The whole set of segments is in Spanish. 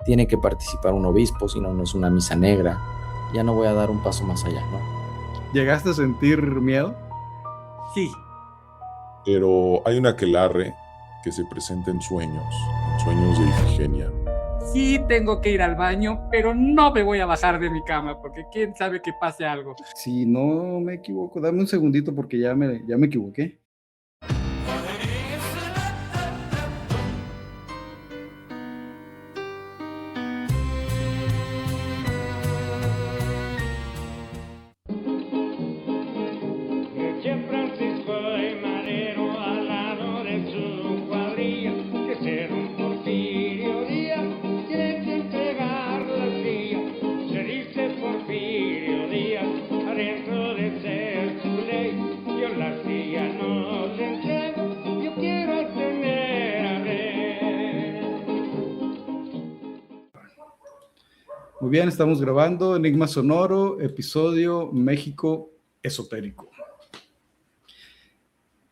tiene que participar un obispo, si no, no es una misa negra. Ya no voy a dar un paso más allá, ¿no? ¿Llegaste a sentir miedo? Sí. Pero hay una aquelarre que se presenta en sueños de Ifigenia. Sí tengo que ir al baño, pero no me voy a bajar de mi cama, porque quién sabe que pase algo. Si no me equivoco, dame un segundito porque ya me equivoqué. Muy bien, estamos grabando Enigma Sonoro, episodio México Esotérico.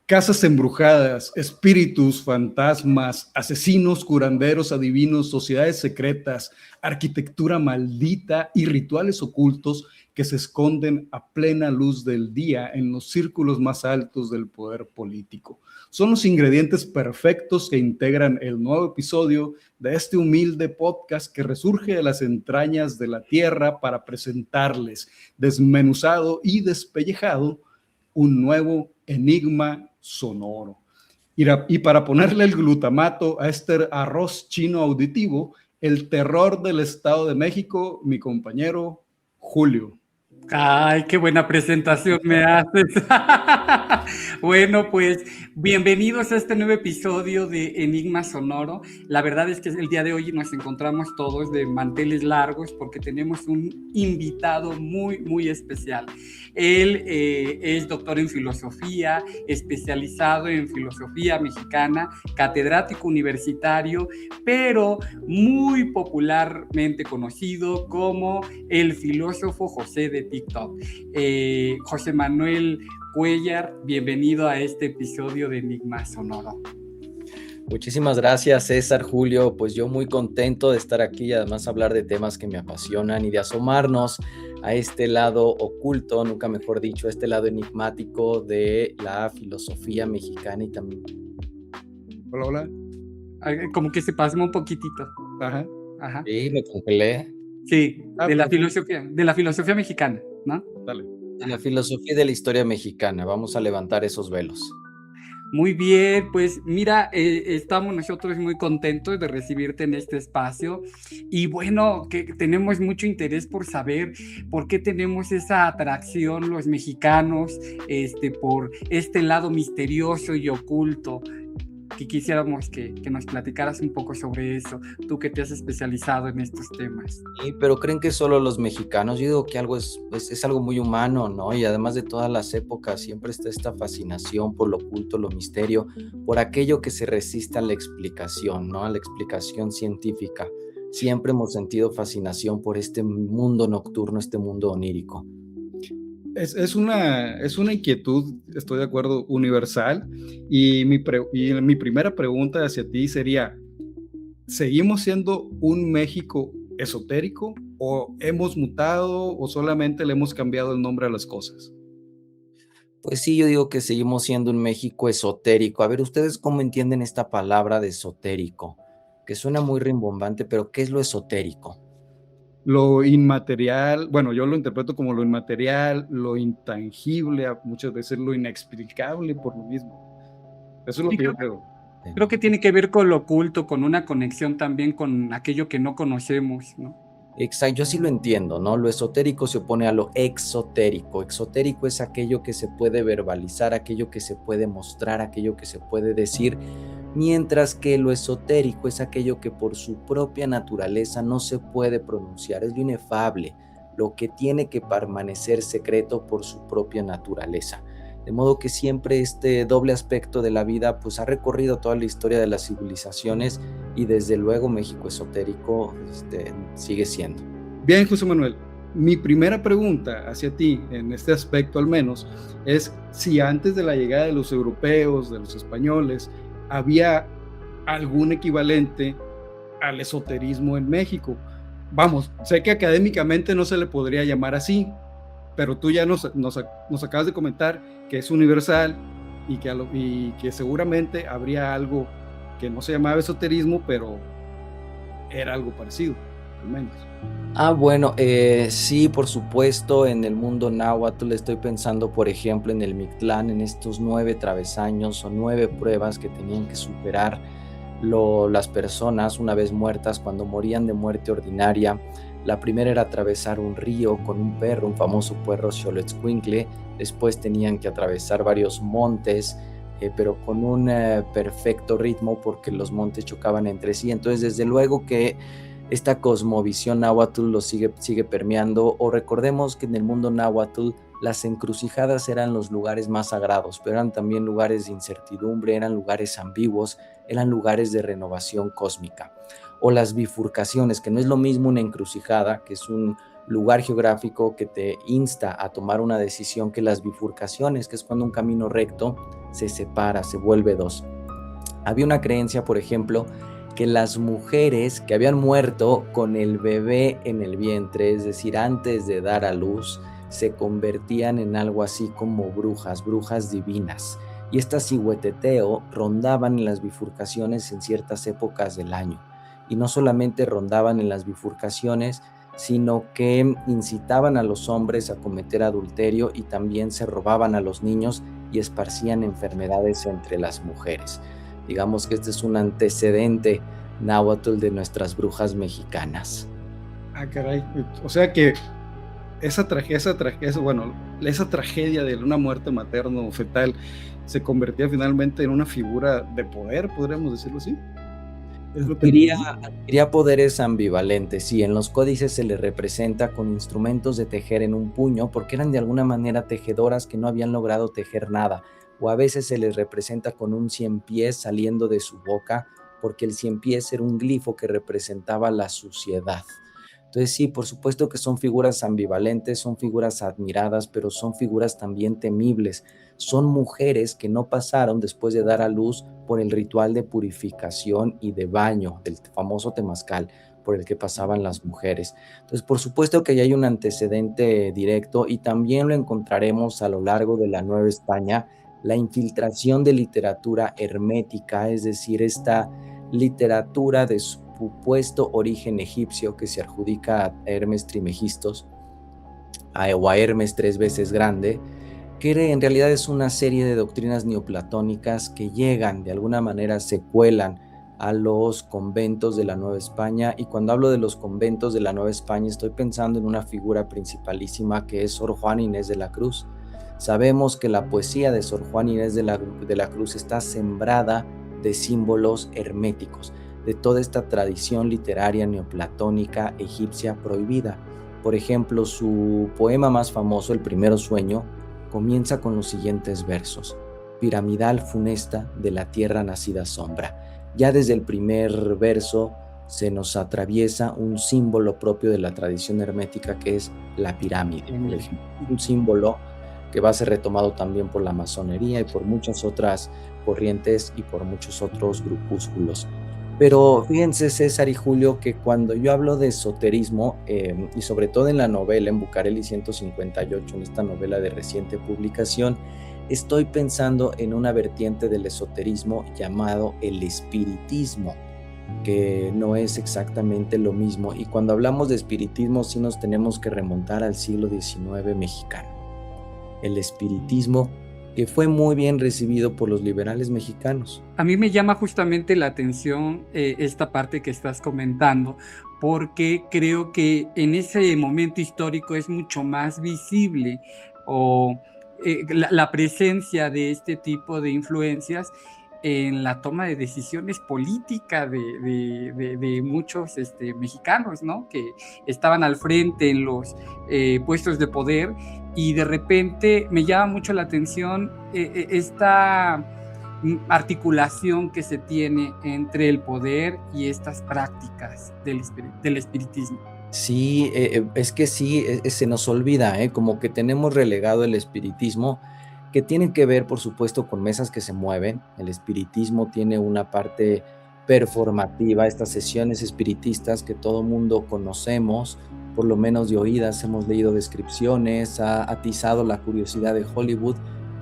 Casas embrujadas, espíritus, fantasmas, asesinos, curanderos, adivinos, sociedades secretas, arquitectura maldita y rituales ocultos que se esconden a plena luz del día en los círculos más altos del poder político. Son los ingredientes perfectos que integran el nuevo episodio de este humilde podcast que resurge de las entrañas de la tierra para presentarles, desmenuzado y despellejado, un nuevo enigma sonoro. Y para ponerle el glutamato a este arroz chino auditivo, el terror del Estado de México, mi compañero Julio. Ay, qué buena presentación me haces. Bueno, pues bienvenidos a este nuevo episodio de Enigma Sonoro. La verdad es que el día de hoy nos encontramos todos de manteles largos porque tenemos un invitado muy, muy especial. Él es doctor en filosofía, especializado en filosofía mexicana, catedrático universitario, pero muy popularmente conocido como el filósofo José de TikTok. José Manuel Cuellar, bienvenido a este episodio de Enigma Sonoro. Muchísimas gracias, César, Julio. Pues yo muy contento de estar aquí y además hablar de temas que me apasionan y de asomarnos a este lado oculto, nunca mejor dicho, a este lado enigmático de la filosofía mexicana y también. Hola, hola. Como que se pasma un poquitito. Ajá. Ajá. Sí, me congelé. Sí, de la filosofía mexicana, ¿no? Dale. De la filosofía y de la historia mexicana. Vamos a levantar esos velos. Muy bien, pues mira, estamos nosotros muy contentos de recibirte en este espacio y bueno, que tenemos mucho interés por saber por qué tenemos esa atracción los mexicanos por este lado misterioso y oculto. Que quisiéramos que nos platicaras un poco sobre eso, tú que te has especializado en estos temas. Sí, pero creen que solo los mexicanos. Yo digo que algo es algo muy humano, ¿no? Y además de todas las épocas siempre está esta fascinación por lo oculto, lo misterio, por aquello que se resiste a la explicación, ¿no? A la explicación científica. Siempre hemos sentido fascinación por este mundo nocturno, este mundo onírico. Es una inquietud, estoy de acuerdo, universal, y mi primera pregunta hacia ti sería, ¿seguimos siendo un México esotérico o hemos mutado o solamente le hemos cambiado el nombre a las cosas? Pues sí, yo digo que seguimos siendo un México esotérico. A ver, ¿ustedes cómo entienden esta palabra de esotérico? Que suena muy rimbombante, pero ¿qué es lo esotérico? Lo inmaterial, bueno, yo lo interpreto como lo inmaterial, lo intangible, muchas veces lo inexplicable por lo mismo. Eso es lo que yo creo. Creo que tiene que ver con lo oculto, con una conexión también con aquello que no conocemos, ¿no? Exacto, yo sí lo entiendo, ¿no? Lo esotérico se opone a lo exotérico. Exotérico es aquello que se puede verbalizar, aquello que se puede mostrar, aquello que se puede decir, mientras que lo esotérico es aquello que por su propia naturaleza no se puede pronunciar, es lo inefable, lo que tiene que permanecer secreto por su propia naturaleza. De modo que siempre este doble aspecto de la vida pues ha recorrido toda la historia de las civilizaciones y desde luego México esotérico sigue siendo. Bien, José Manuel, mi primera pregunta hacia ti, en este aspecto al menos, es si antes de la llegada de los europeos, de los españoles, había algún equivalente al esoterismo en México. Vamos, sé que académicamente no se le podría llamar así, pero tú ya nos acabas de comentar que es universal y que seguramente habría algo que no se llamaba esoterismo, pero era algo parecido, al menos. Bueno, sí, por supuesto, en el mundo náhuatl estoy pensando, por ejemplo, en el Mictlán, en estos 9 travesaños o 9 pruebas que tenían que superar las personas una vez muertas cuando morían de muerte ordinaria. La primera era atravesar un río con un perro, un famoso perro Xoloitzcuintle. Después tenían que atravesar varios montes, pero con un perfecto ritmo porque los montes chocaban entre sí. Entonces, desde luego que esta cosmovisión náhuatl lo sigue permeando, o recordemos que en el mundo náhuatl las encrucijadas eran los lugares más sagrados, pero eran también lugares de incertidumbre, eran lugares ambiguos, eran lugares de renovación cósmica. O las bifurcaciones, que no es lo mismo una encrucijada, que es un lugar geográfico que te insta a tomar una decisión, que las bifurcaciones, que es cuando un camino recto se separa, se vuelve dos. Había una creencia, por ejemplo, que las mujeres que habían muerto con el bebé en el vientre, es decir, antes de dar a luz, se convertían en algo así como brujas divinas. Y estas cihueteteo rondaban en las bifurcaciones en ciertas épocas del año. Y no solamente rondaban en las bifurcaciones, sino que incitaban a los hombres a cometer adulterio y también se robaban a los niños y esparcían enfermedades entre las mujeres. Digamos que este es un antecedente náhuatl de nuestras brujas mexicanas. Caray. O sea que esa tragedia de una muerte materno fetal se convertía finalmente en una figura de poder, podríamos decirlo así. Adquiría poderes ambivalentes. Sí, en los códices se les representa con instrumentos de tejer en un puño porque eran de alguna manera tejedoras que no habían logrado tejer nada, o a veces se les representa con un 100 pies saliendo de su boca porque el 100 pies era un glifo que representaba la suciedad. Entonces sí, por supuesto que son figuras ambivalentes, son figuras admiradas, pero son figuras también temibles. Son mujeres que no pasaron después de dar a luz por el ritual de purificación y de baño, del famoso temazcal por el que pasaban las mujeres. Entonces, por supuesto que ya hay un antecedente directo y también lo encontraremos a lo largo de la Nueva España, la infiltración de literatura hermética, es decir, esta literatura de supuesto origen egipcio que se adjudica a Hermes Trismegistos o a Hermes 3 veces grande, que en realidad es una serie de doctrinas neoplatónicas que llegan, de alguna manera se cuelan a los conventos de la Nueva España. Y cuando hablo de los conventos de la Nueva España estoy pensando en una figura principalísima que es Sor Juana Inés de la Cruz. Sabemos que la poesía de Sor Juana Inés de la Cruz está sembrada de símbolos herméticos, de toda esta tradición literaria neoplatónica egipcia prohibida. Por ejemplo, su poema más famoso, El Primero Sueño, comienza con los siguientes versos: piramidal funesta de la tierra nacida sombra. Ya desde el primer verso se nos atraviesa un símbolo propio de la tradición hermética que es la pirámide, por ejemplo. Un símbolo que va a ser retomado también por la masonería y por muchas otras corrientes y por muchos otros grupúsculos. Pero fíjense, César y Julio, que cuando yo hablo de esoterismo, y sobre todo en la novela, en Bucareli 158, en esta novela de reciente publicación, estoy pensando en una vertiente del esoterismo llamado el espiritismo, que no es exactamente lo mismo. Y cuando hablamos de espiritismo, sí nos tenemos que remontar al siglo XIX mexicano. El espiritismo que fue muy bien recibido por los liberales mexicanos. A mí me llama justamente la atención esta parte que estás comentando, porque creo que en ese momento histórico es mucho más visible la presencia de este tipo de influencias en la toma de decisiones políticas de muchos mexicanos, ¿no? Que estaban al frente en los puestos de poder, y de repente me llama mucho la atención esta articulación que se tiene entre el poder y estas prácticas del espiritismo. Sí, es que sí, se nos olvida, como que tenemos relegado el espiritismo, que tiene que ver, por supuesto, con mesas que se mueven. El espiritismo tiene una parte performativa, estas sesiones espiritistas que todo mundo conocemos, por lo menos de oídas, hemos leído descripciones, ha atizado la curiosidad de Hollywood,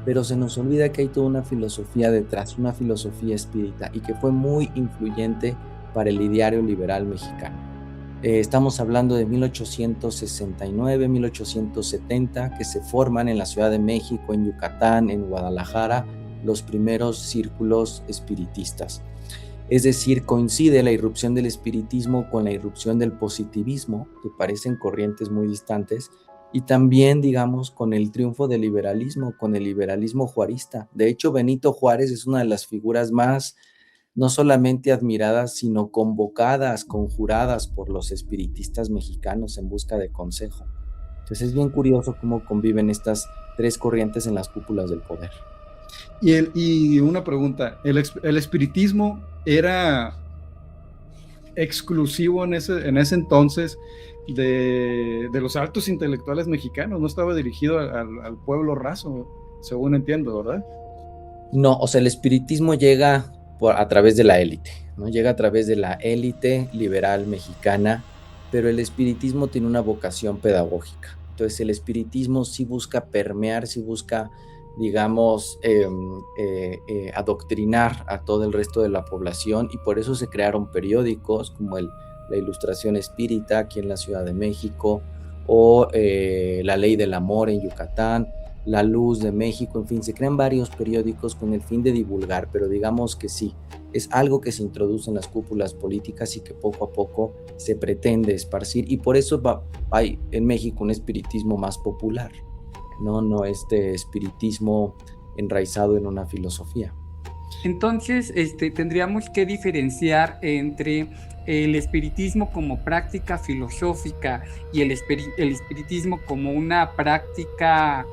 pero se nos olvida que hay toda una filosofía detrás, una filosofía espírita, y que fue muy influyente para el ideario liberal mexicano. Estamos hablando de 1869, 1870, que se forman en la Ciudad de México, en Yucatán, en Guadalajara, los primeros círculos espiritistas. Es decir, coincide la irrupción del espiritismo con la irrupción del positivismo, que parecen corrientes muy distantes, y también, digamos, con el triunfo del liberalismo, con el liberalismo juarista. De hecho, Benito Juárez es una de las figuras más, no solamente admiradas, sino convocadas, conjuradas por los espiritistas mexicanos en busca de consejo. Entonces es bien curioso cómo conviven estas tres corrientes en las cúpulas del poder. Y una pregunta, ¿el espiritismo era exclusivo en ese entonces de los altos intelectuales mexicanos? No estaba dirigido al pueblo raso, según entiendo, ¿verdad? No, o sea, el espiritismo llega a través de la élite, ¿no? Llega a través de la élite liberal mexicana, pero el espiritismo tiene una vocación pedagógica. Entonces el espiritismo sí busca permear, sí busca, digamos, adoctrinar a todo el resto de la población, y por eso se crearon periódicos como la Ilustración Espírita aquí en la Ciudad de México, o La Ley del Amor en Yucatán, La Luz de México, en fin, se crean varios periódicos con el fin de divulgar, pero digamos que sí, es algo que se introduce en las cúpulas políticas y que poco a poco se pretende esparcir, y por eso hay en México un espiritismo más popular, no este espiritismo enraizado en una filosofía. Entonces, tendríamos que diferenciar entre el espiritismo como práctica filosófica y el espiritismo como una práctica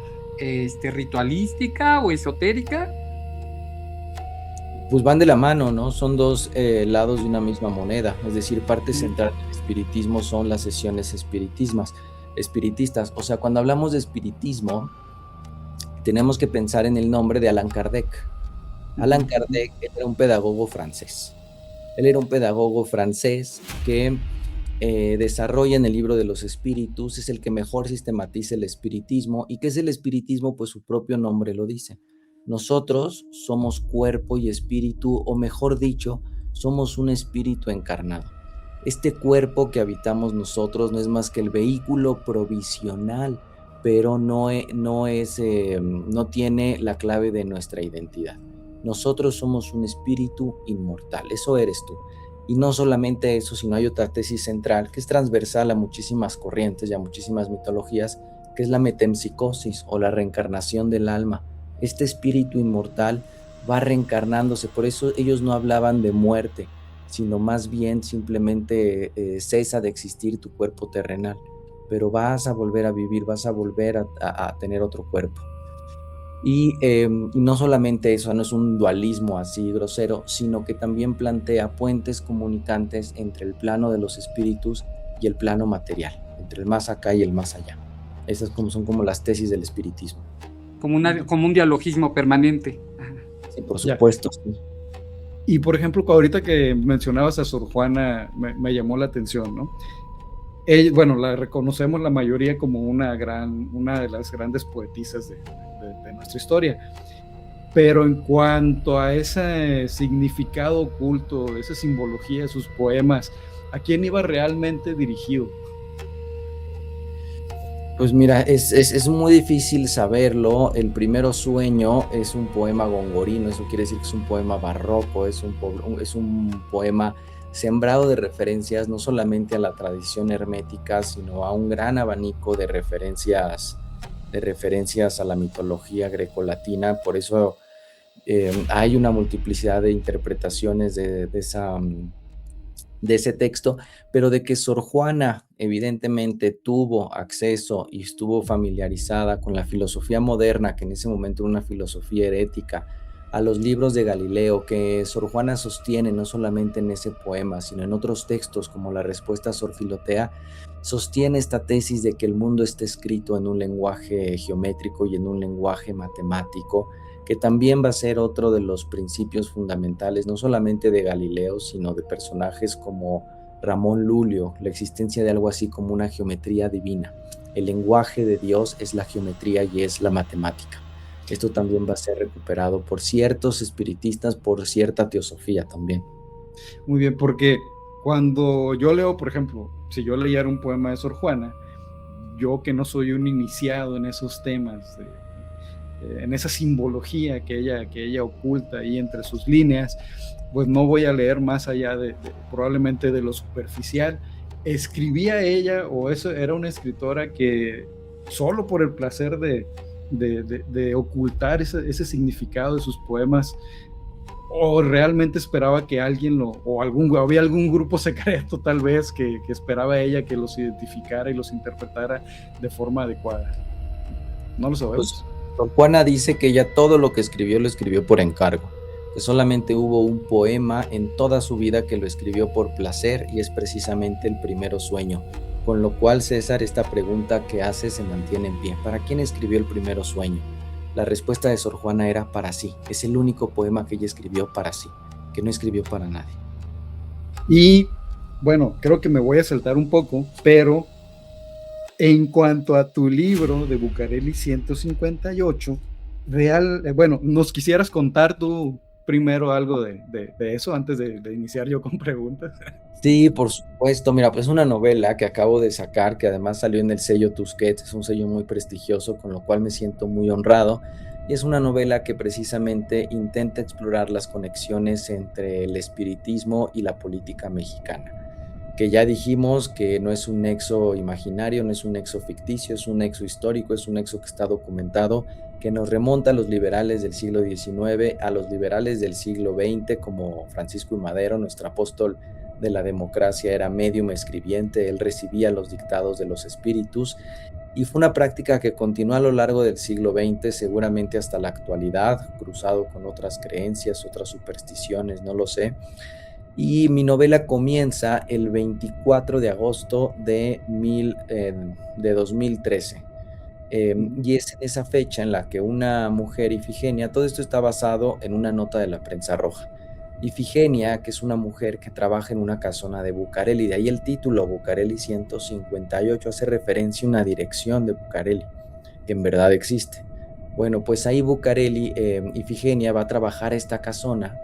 ritualística o esotérica. Pues van de la mano, ¿no? Son dos lados de una misma moneda, es decir, parte central del espiritismo son las sesiones espiritistas. O sea, cuando hablamos de espiritismo, tenemos que pensar en el nombre de Allan Kardec. Allan Kardec era un pedagogo francés. Él era un pedagogo francés que desarrolla en el libro de los espíritus, es el que mejor sistematiza el espiritismo. ¿Y qué es el espiritismo? Pues su propio nombre lo dice. Nosotros somos cuerpo y espíritu, o mejor dicho, somos un espíritu encarnado. Este cuerpo que habitamos nosotros no es más que el vehículo provisional, pero no tiene la clave de nuestra identidad. Nosotros somos un espíritu inmortal, eso eres tú. Y no solamente eso, sino hay otra tesis central que es transversal a muchísimas corrientes y a muchísimas mitologías, que es la metempsicosis o la reencarnación del alma. Este espíritu inmortal va reencarnándose, por eso ellos no hablaban de muerte, sino más bien simplemente cesa de existir tu cuerpo terrenal, pero vas a volver a vivir, vas a volver a tener otro cuerpo. Y no solamente eso, no es un dualismo así grosero, sino que también plantea puentes comunicantes entre el plano de los espíritus y el plano material, entre el más acá y el más allá. Esas son como las tesis del espiritismo. Como un dialogismo permanente. Sí, por supuesto. Sí. Y por ejemplo, ahorita que mencionabas a Sor Juana, me llamó la atención, ¿no? Bueno, la reconocemos la mayoría como una de las grandes poetisas de nuestra historia, pero en cuanto a ese significado oculto, esa simbología de sus poemas, ¿a quién iba realmente dirigido? Pues mira, es muy difícil saberlo. El Primero Sueño es un poema gongorino, eso quiere decir que es un poema barroco, es un poema sembrado de referencias no solamente a la tradición hermética, sino a un gran abanico de referencias a la mitología grecolatina. Por eso hay una multiplicidad de interpretaciones de ese texto, pero de que Sor Juana evidentemente tuvo acceso y estuvo familiarizada con la filosofía moderna, que en ese momento era una filosofía herética, a los libros de Galileo, que Sor Juana sostiene no solamente en ese poema, sino en otros textos como la respuesta a Sor Filotea, sostiene esta tesis de que el mundo está escrito en un lenguaje geométrico y en un lenguaje matemático, que también va a ser otro de los principios fundamentales, no solamente de Galileo, sino de personajes como Ramón Lulio, la existencia de algo así como una geometría divina. El lenguaje de Dios es la geometría y es la matemática. Esto también va a ser recuperado por ciertos espiritistas, por cierta teosofía también. Muy bien, porque cuando yo leo, por ejemplo, si yo leyera un poema de Sor Juana, yo que no soy un iniciado en esos temas, en esa simbología que ella oculta ahí entre sus líneas, pues no voy a leer más allá probablemente de lo superficial. ¿Escribía ella o eso era una escritora que solo por el placer de ocultar ese significado de sus poemas, o realmente esperaba que alguien había algún grupo secreto tal vez que esperaba ella que los identificara y los interpretara de forma adecuada? No lo sabemos. Pues, Sor Juana dice que ella todo lo que escribió lo escribió por encargo, que solamente hubo un poema en toda su vida que lo escribió por placer, y es precisamente El Primero Sueño. Con lo cual, César, esta pregunta que hace se mantiene en pie. ¿Para quién escribió El Primero Sueño? La respuesta de Sor Juana era para sí. Es el único poema que ella escribió para sí, que no escribió para nadie. Y bueno, creo que me voy a saltar un poco, pero en cuanto a tu libro de Bucareli 158, bueno, ¿nos quisieras contar tú primero algo de eso antes de iniciar yo con preguntas? Sí, por supuesto. Mira, pues es una novela que acabo de sacar, que además salió en el sello Tusquets, es un sello muy prestigioso, con lo cual me siento muy honrado. Y es una novela que precisamente intenta explorar las conexiones entre el espiritismo y la política mexicana. Que ya dijimos que no es un nexo imaginario, no es un nexo ficticio, es un nexo histórico, es un nexo que está documentado, que nos remonta a los liberales del siglo XIX, a los liberales del siglo XX, como Francisco I. Madero, nuestro apóstol de la democracia, era médium escribiente, él recibía los dictados de los espíritus, y fue una práctica que continuó a lo largo del siglo XX, seguramente hasta la actualidad, cruzado con otras creencias, otras supersticiones, no lo sé. Y mi novela comienza el 24 de agosto de 2013. Y es en esa fecha en la que una mujer, Ifigenia, todo esto está basado en una nota de la prensa roja. Ifigenia, que es una mujer que trabaja en una casona de Bucareli, de ahí el título Bucareli 158, hace referencia a una dirección de Bucareli, que en verdad existe. Bueno, pues ahí Bucareli, Ifigenia va a trabajar esta casona,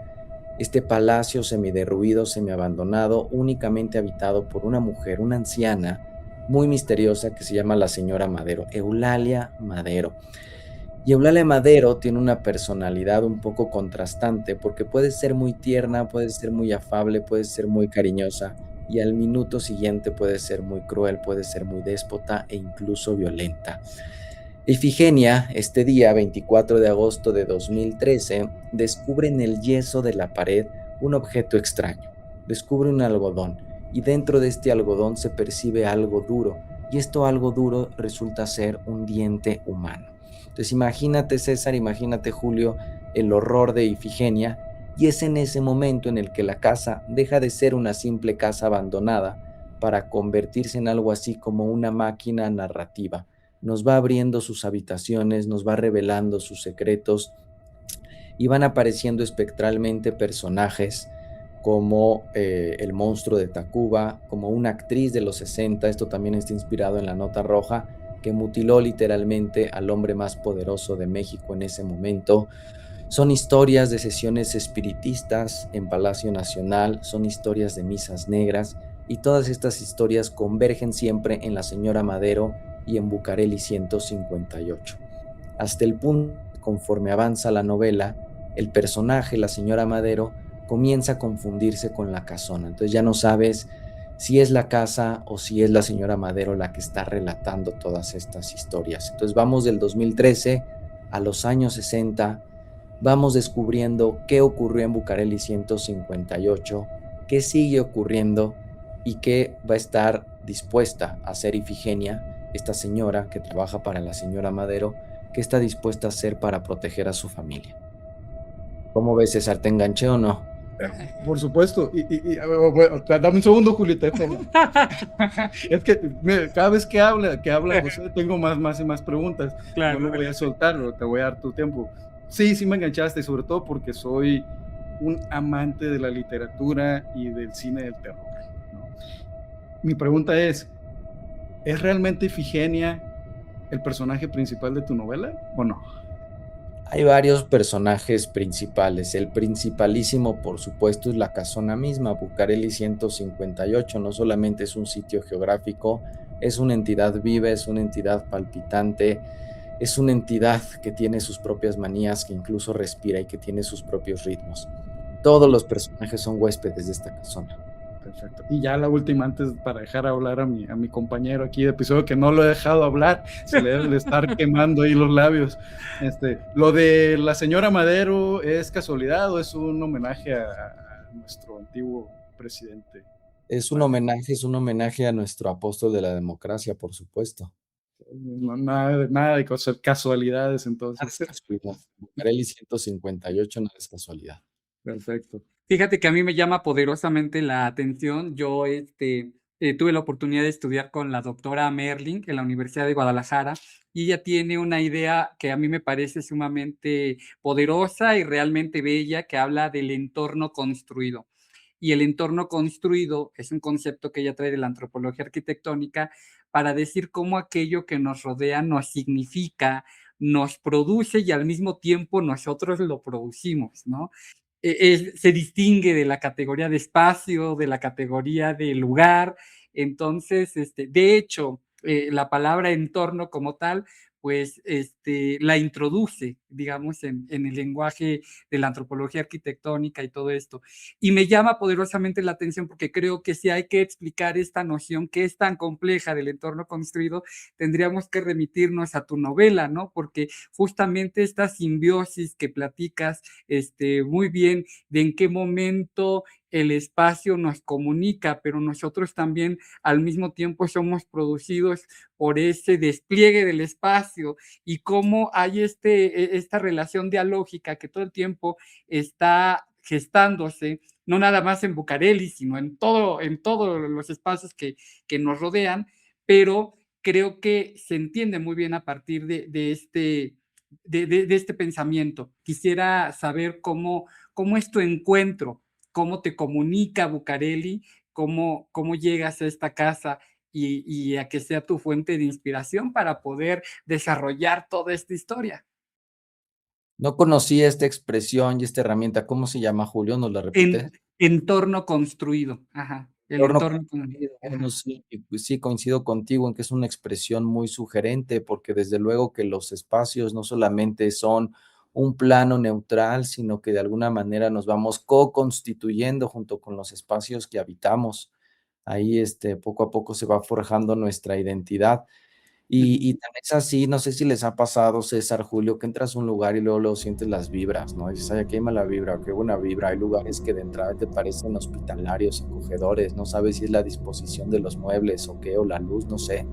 este palacio semiderruido, semiabandonado, únicamente habitado por una mujer, una anciana, muy misteriosa, que se llama la señora Madero, Eulalia Madero. Y Eulalia Madero tiene una personalidad un poco contrastante, porque puede ser muy tierna, puede ser muy afable, puede ser muy cariñosa, y al minuto siguiente puede ser muy cruel, puede ser muy déspota e incluso violenta. Ifigenia, este día 24 de agosto de 2013, descubre en el yeso de la pared un objeto extraño. Descubre un algodón, y dentro de este algodón se percibe algo duro, y esto algo duro resulta ser un diente humano. Entonces imagínate, César, imagínate, Julio, el horror de Ifigenia, y es en ese momento en el que la casa deja de ser una simple casa abandonada para convertirse en algo así como una máquina narrativa. Nos va abriendo sus habitaciones, nos va revelando sus secretos, y van apareciendo espectralmente personajes como el monstruo de Tacuba, como una actriz de los 60, esto también está inspirado en la nota roja, que mutiló literalmente al hombre más poderoso de México en ese momento. Son historias de sesiones espiritistas en Palacio Nacional, son historias de misas negras, y todas estas historias convergen siempre en la señora Madero y en Bucareli 158. Hasta el punto, conforme avanza la novela, el personaje, la señora Madero, comienza a confundirse con la casona. Entonces ya no sabes si es la casa o si es la señora Madero la que está relatando todas estas historias. Entonces vamos del 2013 a los años 60, vamos descubriendo qué ocurrió en Bucareli 158, qué sigue ocurriendo y qué va a estar dispuesta a hacer Ifigenia, esta señora que trabaja para la señora Madero, qué está dispuesta a hacer para proteger a su familia. ¿Cómo ves, César? ¿Te enganché o no? Por supuesto. Bueno, dame un segundo, Julieta. Es que mira, cada vez que habla José, tengo más y más preguntas. Claro, No lo voy a soltar, te voy a dar tu tiempo. Sí, sí me enganchaste, sobre todo porque soy un amante de la literatura y del cine del terror, ¿no? Mi pregunta ¿es realmente Ifigenia el personaje principal de tu novela o no? Hay varios personajes principales. El principalísimo, por supuesto, es la casona misma. Bucareli 158 no solamente es un sitio geográfico, es una entidad viva, es una entidad palpitante, es una entidad que tiene sus propias manías, que incluso respira y que tiene sus propios ritmos. Todos los personajes son huéspedes de esta casona. Perfecto. Y ya la última, antes para dejar hablar a mi compañero aquí de episodio, que no lo he dejado hablar, se le debe de estar quemando ahí los labios. Lo de la señora Madero, ¿es casualidad o es un homenaje a nuestro antiguo presidente? Es un homenaje a nuestro apóstol de la democracia, por supuesto. No, nada de casualidades, Nada entonces. es casualidad. Bucareli 158 nada es casualidad. Perfecto. Fíjate que a mí me llama poderosamente la atención. Yo tuve la oportunidad de estudiar con la doctora Merling en la Universidad de Guadalajara y ella tiene una idea que a mí me parece sumamente poderosa y realmente bella, que habla del entorno construido. Y el entorno construido es un concepto que ella trae de la antropología arquitectónica para decir cómo aquello que nos rodea nos significa, nos produce y al mismo tiempo nosotros lo producimos, ¿no? Se distingue de la categoría de espacio, de la categoría de lugar. Entonces, de hecho, la palabra entorno como tal, pues la introduce, digamos, en el lenguaje de la antropología arquitectónica y todo esto. Y me llama poderosamente la atención porque creo que si hay que explicar esta noción que es tan compleja del entorno construido, tendríamos que remitirnos a tu novela, ¿no? Porque justamente esta simbiosis que platicas muy bien de en qué momento el espacio nos comunica, pero nosotros también al mismo tiempo somos producidos por ese despliegue del espacio y cómo hay esta relación dialógica que todo el tiempo está gestándose, no nada más en Bucareli, sino en todos los espacios que nos rodean, pero creo que se entiende muy bien a partir de este pensamiento. Quisiera saber cómo es tu encuentro, cómo te comunica Bucareli, cómo llegas a esta casa y a que sea tu fuente de inspiración para poder desarrollar toda esta historia. No conocía esta expresión y esta herramienta. ¿Cómo se llama, Julio? ¿Nos la repite? Entorno construido. Ajá. El Entorno entorno construido. construido. Bueno, sí, pues sí, coincido contigo en que es una expresión muy sugerente, porque desde luego que los espacios no solamente son un plano neutral, sino que de alguna manera nos vamos co-constituyendo junto con los espacios que habitamos. Ahí, poco a poco se va forjando nuestra identidad. Y también es así, no sé si les ha pasado, César, Julio, que entras a un lugar y luego sientes las vibras, ¿no? Y dices, ay, qué mala vibra, qué buena vibra. Hay lugares que de entrada te parecen hospitalarios, acogedores, no sabes si es la disposición de los muebles o qué, o la luz, no sé.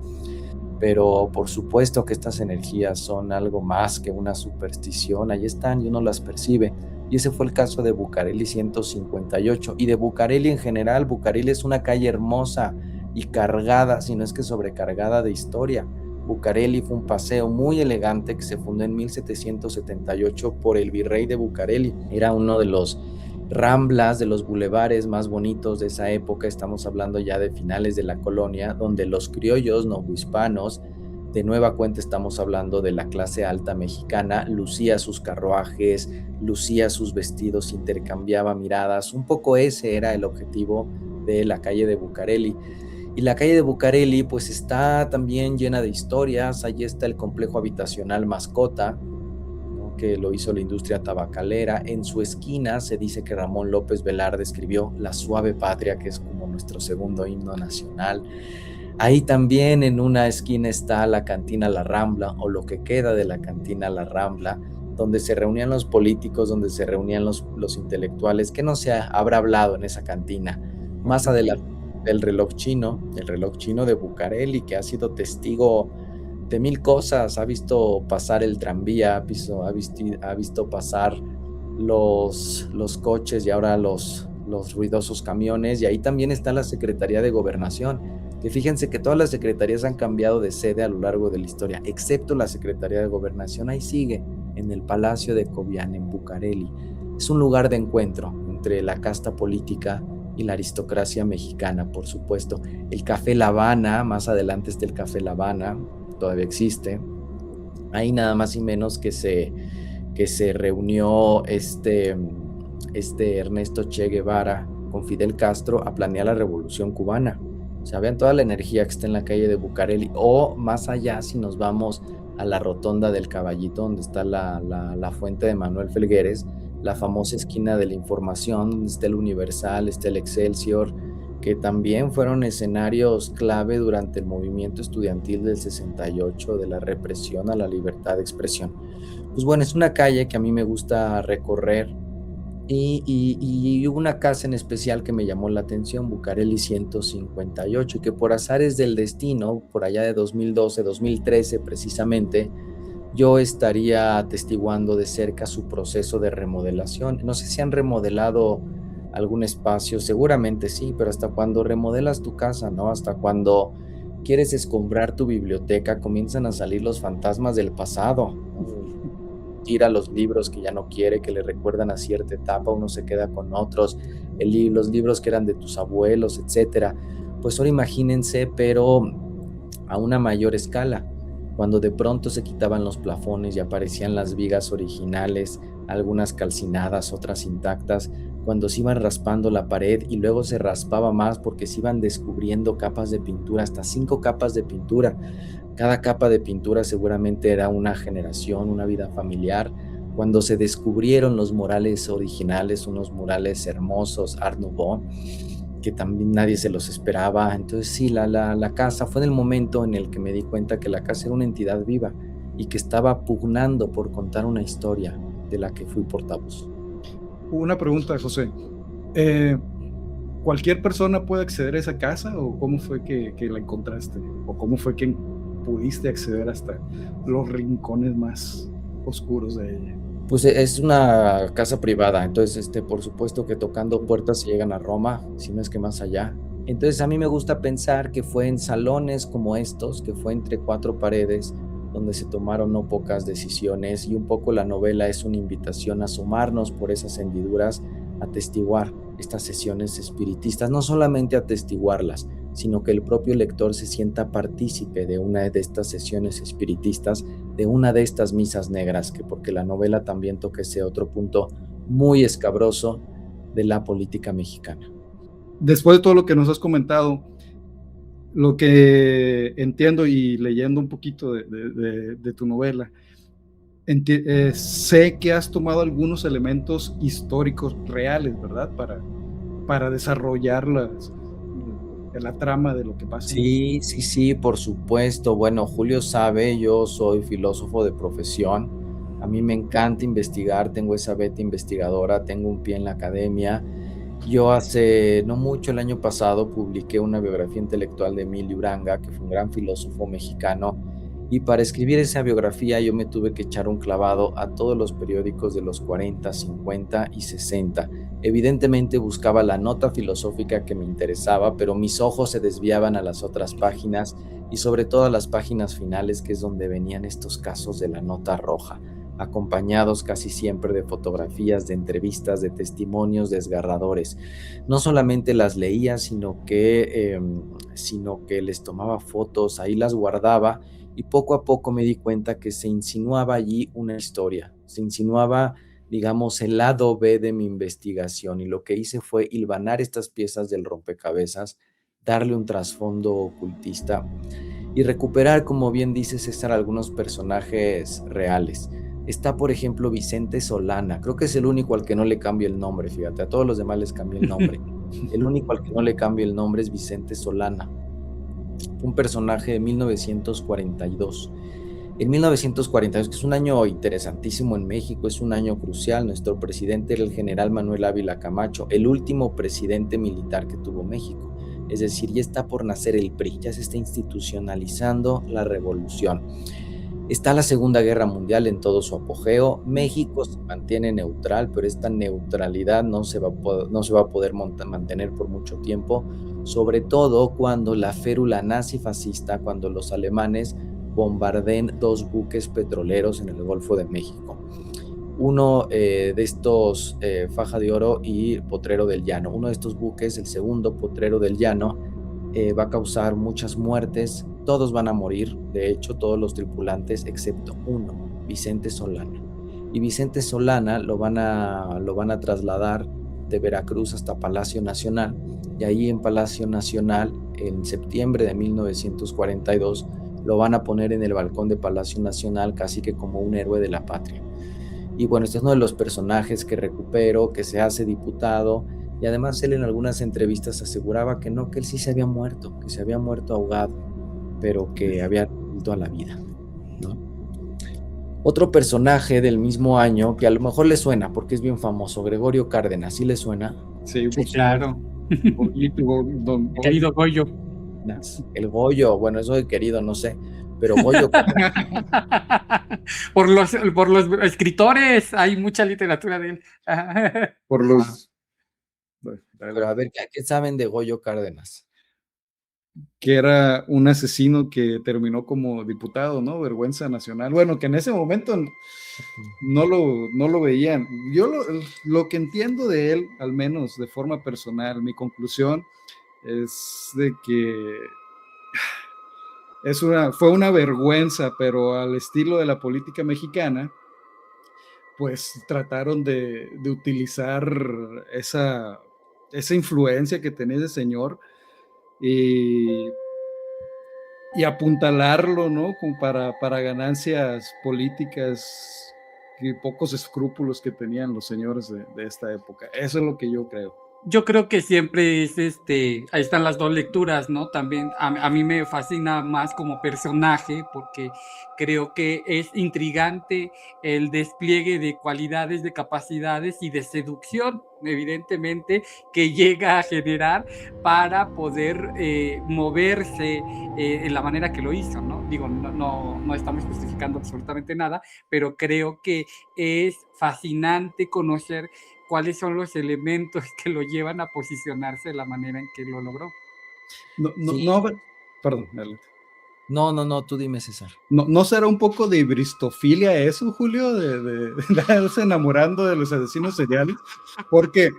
Pero por supuesto que estas energías son algo más que una superstición, ahí están y uno las percibe. Y ese fue el caso de Bucareli 158. Y de Bucareli en general, Bucareli es una calle hermosa y cargada, si no es que sobrecargada de historia. Bucareli fue un paseo muy elegante que se fundó en 1778 por el virrey de Bucareli. Era uno de los ramblas, de los bulevares más bonitos de esa época. Estamos hablando ya de finales de la colonia, donde los criollos novohispanos, de nueva cuenta estamos hablando de la clase alta mexicana, lucía sus carruajes, lucía sus vestidos, intercambiaba miradas. Un poco ese era el objetivo de la calle de Bucareli. Y la calle de Bucareli pues está también llena de historias. Allí está el complejo habitacional Mascota, ¿no?, que lo hizo la industria tabacalera. En su esquina se dice que Ramón López Velarde escribió La Suave Patria, que es como nuestro segundo himno nacional. Ahí también en una esquina está la cantina La Rambla, o lo que queda de la cantina La Rambla, donde se reunían los políticos, donde se reunían los intelectuales. ¿Qué no se habrá hablado en esa cantina? Más adelante, el reloj chino de Bucareli, que ha sido testigo de mil cosas. Ha visto pasar el tranvía, ha visto pasar los coches y ahora los ruidosos camiones, y ahí también está la Secretaría de Gobernación, que fíjense que todas las secretarías han cambiado de sede a lo largo de la historia, excepto la Secretaría de Gobernación, ahí sigue, en el Palacio de Cobián, en Bucareli. Es un lugar de encuentro entre la casta política y la aristocracia mexicana, por supuesto. El Café La Habana, más adelante está el Café La Habana, todavía existe. Ahí nada más y menos que se reunió Ernesto Che Guevara con Fidel Castro a planear la Revolución Cubana. O sea, vean toda la energía que está en la calle de Bucareli, o más allá si nos vamos a la Rotonda del Caballito, donde está la fuente de Manuel Felgueres, la famosa esquina de la Información, donde está el Universal, está el Excelsior, que también fueron escenarios clave durante el movimiento estudiantil del 68, de la represión a la libertad de expresión. Pues bueno, es una calle que a mí me gusta recorrer, y una casa en especial que me llamó la atención, Bucareli 158, y que por azares del destino, por allá de 2012, 2013 precisamente, yo estaría atestiguando de cerca su proceso de remodelación. No sé si han remodelado algún espacio, seguramente sí, pero hasta cuando remodelas tu casa, ¿no? Hasta cuando quieres escombrar tu biblioteca, comienzan a salir los fantasmas del pasado. Tira los libros que ya no quiere, que le recuerdan a cierta etapa, uno se queda con otros, los libros que eran de tus abuelos, etcétera. Pues ahora imagínense, pero a una mayor escala, cuando de pronto se quitaban los plafones y aparecían las vigas originales, algunas calcinadas, otras intactas, cuando se iban raspando la pared y luego se raspaba más porque se iban descubriendo capas de pintura, hasta 5 capas de pintura. Cada capa de pintura seguramente era una generación, una vida familiar. Cuando se descubrieron los murales originales, unos murales hermosos, Art Nouveau, que también nadie se los esperaba. Entonces sí, la casa fue en el momento en el que me di cuenta que la casa era una entidad viva y que estaba pugnando por contar una historia de la que fui portavoz. Una pregunta, José. ¿Cualquier persona puede acceder a esa casa o cómo fue que la encontraste? ¿O cómo fue que pudiste acceder hasta los rincones más oscuros de ella? Pues es una casa privada, entonces por supuesto que tocando puertas se llegan a Roma, si no es que más allá. Entonces a mí me gusta pensar que fue en salones como estos, que fue entre 4 paredes, donde se tomaron no pocas decisiones, y un poco la novela es una invitación a asomarnos por esas hendiduras, a atestiguar estas sesiones espiritistas, no solamente atestiguarlas, sino que el propio lector se sienta partícipe de una de estas sesiones espiritistas, de una de estas misas negras, porque la novela también toca ese otro punto muy escabroso de la política mexicana. Después de todo lo que nos has comentado, lo que entiendo y leyendo un poquito de tu novela, sé que has tomado algunos elementos históricos reales, ¿verdad? Para desarrollar la trama de lo que pasa. Sí, por supuesto. Bueno, Julio sabe, yo soy filósofo de profesión. A mí me encanta investigar, tengo esa veta investigadora, tengo un pie en la academia. Yo hace no mucho, el año pasado, publiqué una biografía intelectual de Emilio Uranga, que fue un gran filósofo mexicano, y para escribir esa biografía yo me tuve que echar un clavado a todos los periódicos de los 40, 50 y 60. Evidentemente buscaba la nota filosófica que me interesaba, pero mis ojos se desviaban a las otras páginas, y sobre todo a las páginas finales, que es donde venían estos casos de la nota roja, acompañados casi siempre de fotografías, de entrevistas, de testimonios desgarradores. No solamente las leía, sino que les tomaba fotos, ahí las guardaba, y poco a poco me di cuenta que se insinuaba allí una historia, se insinuaba, digamos, el lado B de mi investigación, y lo que hice fue hilvanar estas piezas del rompecabezas, darle un trasfondo ocultista y recuperar, como bien dice César, algunos personajes reales. Está, por ejemplo, Vicente Solana. Creo que es el único al que no le cambio el nombre, fíjate. A todos los demás les cambié el nombre. El único al que no le cambio el nombre es Vicente Solana. Un personaje de 1942. En 1942, que es un año interesantísimo en México, es un año crucial. Nuestro presidente era el general Manuel Ávila Camacho, el último presidente militar que tuvo México. Es decir, ya está por nacer el PRI, ya se está institucionalizando la revolución. Está la Segunda Guerra Mundial en todo su apogeo. México se mantiene neutral, pero esta neutralidad no se va a poder mantener por mucho tiempo, sobre todo cuando la férula nazi fascista, cuando los alemanes bombarden 2 buques petroleros en el Golfo de México. Uno de estos, Faja de Oro y Potrero del Llano. Uno de estos buques, el segundo, Potrero del Llano, va a causar muchas muertes. Todos van a morir, de hecho, todos los tripulantes, excepto uno, Vicente Solana. Y Vicente Solana lo van a trasladar de Veracruz hasta Palacio Nacional. Y ahí en Palacio Nacional, en septiembre de 1942, lo van a poner en el balcón de Palacio Nacional casi que como un héroe de la patria. Y bueno, este es uno de los personajes que recupero, que se hace diputado, y además él en algunas entrevistas aseguraba que no, que él sí se había muerto, que se había muerto ahogado, pero que había vuelto a la vida, ¿no? Otro personaje del mismo año, que a lo mejor le suena, porque es bien famoso, Gregorio Cárdenas, ¿sí le suena? Sí, Sí, claro. Querido Goyo. El Goyo, bueno, eso de querido, no sé, pero Goyo Cárdenas. Por los escritores, hay mucha literatura de él. por los... Pero a ver, ¿qué saben de Goyo Cárdenas? Que era un asesino que terminó como diputado, ¿no? Vergüenza nacional. Bueno, que en ese momento no lo veían. Yo lo que entiendo de él, al menos de forma personal, mi conclusión es de que fue una vergüenza, pero al estilo de la política mexicana, pues trataron de utilizar esa influencia que tenía ese señor y apuntalarlo, ¿no? Como para ganancias políticas y pocos escrúpulos que tenían los señores de esta época. Eso es lo que yo creo. Yo creo que siempre es ahí están las dos lecturas, ¿no? También a mí me fascina más como personaje porque creo que es intrigante el despliegue de cualidades, de capacidades y de seducción, evidentemente, que llega a generar para poder moverse en la manera que lo hizo, ¿no? Digo, no estamos justificando absolutamente nada, pero creo que es fascinante conocer cuáles son los elementos que lo llevan a posicionarse de la manera en que lo logró. Sí. Perdón, adelante. No, tú dime, César. ¿No será un poco de bristofilia eso, Julio, de estarse enamorando de los asesinos seriales? Porque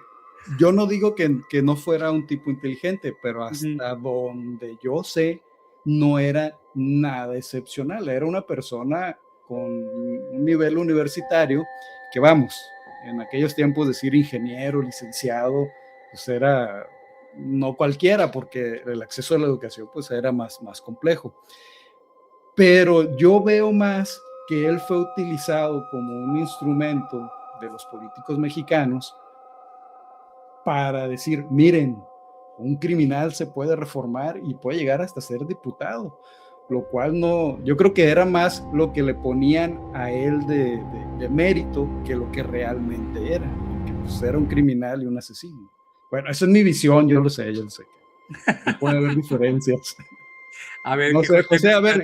yo no digo que no fuera un tipo inteligente, pero hasta donde yo sé, no era nada excepcional. Era una persona con un nivel universitario que, vamos, en aquellos tiempos decir ingeniero, licenciado, pues era no cualquiera, porque el acceso a la educación pues era más complejo. Pero yo veo más que él fue utilizado como un instrumento de los políticos mexicanos para decir, miren, un criminal se puede reformar y puede llegar hasta ser diputado, lo cual no, yo creo que era más lo que le ponían a él de mérito que lo que realmente era, porque pues era un criminal y un asesino. Bueno, esa es mi visión, yo lo sé que puede haber diferencias. A ver, No sé, José, a ver,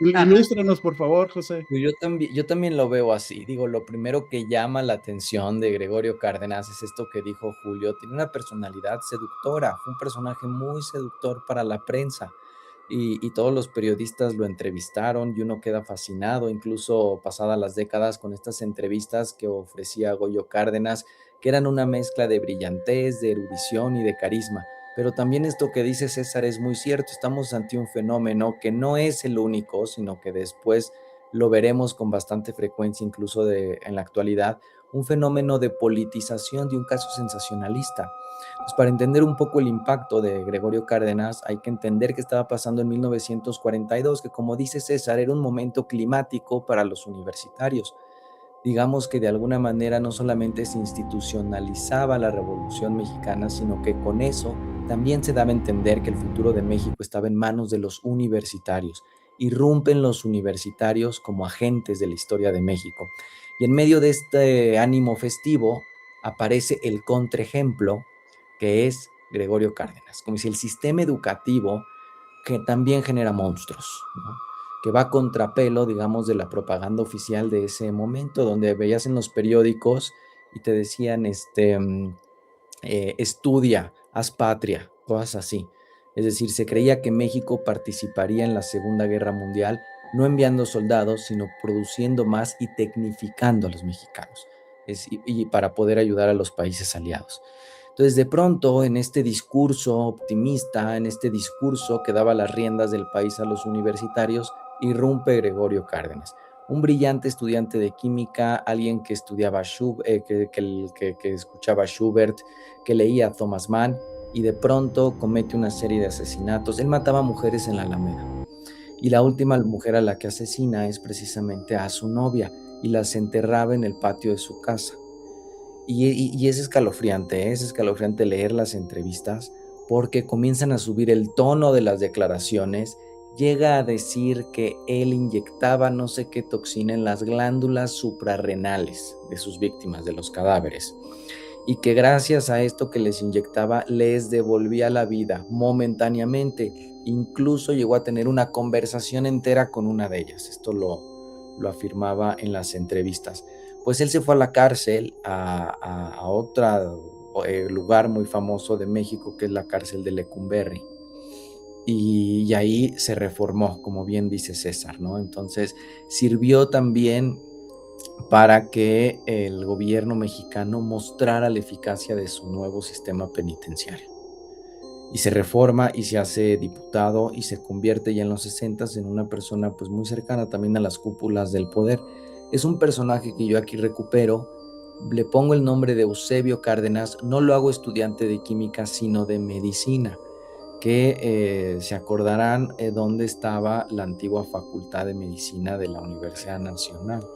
ilústranos, por favor, José. Yo también lo veo así. Digo, lo primero que llama la atención de Gregorio Cárdenas es esto que dijo Julio. Tiene una personalidad seductora, fue un personaje muy seductor para la prensa. Y todos los periodistas lo entrevistaron y uno queda fascinado, incluso pasadas las décadas, con estas entrevistas que ofrecía Goyo Cárdenas, que eran una mezcla de brillantez, de erudición y de carisma. Pero también esto que dice César es muy cierto, estamos ante un fenómeno que no es el único, sino que después lo veremos con bastante frecuencia, incluso en la actualidad, un fenómeno de politización de un caso sensacionalista. Pues para entender un poco el impacto de Gregorio Cárdenas, hay que entender qué estaba pasando en 1942, que como dice César, era un momento climático para los universitarios. Digamos que de alguna manera no solamente se institucionalizaba la Revolución Mexicana, sino que con eso también se daba a entender que el futuro de México estaba en manos de los universitarios. Irrumpen los universitarios como agentes de la historia de México. Y en medio de este ánimo festivo aparece el contraejemplo, que es Gregorio Cárdenas, como si el sistema educativo que también genera monstruos, ¿no? que va a contrapelo, digamos, de la propaganda oficial de ese momento, donde veías en los periódicos y te decían, estudia, haz patria, cosas así. Es decir, se creía que México participaría en la Segunda Guerra Mundial, no enviando soldados, sino produciendo más y tecnificando a los mexicanos, y para poder ayudar a los países aliados. Entonces, de pronto, en este discurso optimista, en este discurso que daba las riendas del país a los universitarios, irrumpe Gregorio Cárdenas, un brillante estudiante de química, alguien que estudiaba que escuchaba Schubert, que leía a Thomas Mann, y de pronto comete una serie de asesinatos. Él mataba mujeres en la Alameda, y la última mujer a la que asesina es precisamente a su novia, y las enterraba en el patio de su casa. Y es escalofriante leer las entrevistas, porque comienzan a subir el tono de las declaraciones. Llega a decir que él inyectaba no sé qué toxina en las glándulas suprarrenales de sus víctimas, de los cadáveres, y que gracias a esto que les inyectaba les devolvía la vida momentáneamente. Incluso llegó a tener una conversación entera con una de ellas. Esto lo afirmaba en las entrevistas. Pues él se fue a la cárcel, a otro lugar muy famoso de México, que es la cárcel de Lecumberri, y ahí se reformó, como bien dice César, ¿no? Entonces sirvió también para que el gobierno mexicano mostrara la eficacia de su nuevo sistema penitenciario. Y se reforma y se hace diputado y se convierte ya en los 60 en una persona pues muy cercana también a las cúpulas del poder. Es un personaje que yo aquí recupero, le pongo el nombre de Eusebio Cárdenas, no lo hago estudiante de química sino de medicina, que se acordarán dónde estaba la antigua Facultad de Medicina de la Universidad Nacional,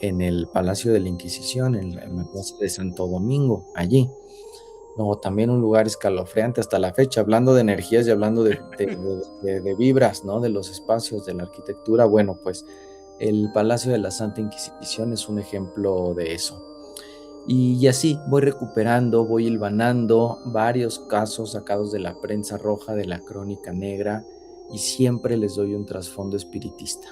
en el Palacio de la Inquisición, en la Plaza de Santo Domingo, allí. No, también un lugar escalofriante hasta la fecha, hablando de energías y hablando de vibras, ¿no? De los espacios, de la arquitectura. Bueno, pues el Palacio de la Santa Inquisición es un ejemplo de eso. Y así voy recuperando, voy hilvanando varios casos sacados de la prensa roja, de la crónica negra, y siempre les doy un trasfondo espiritista.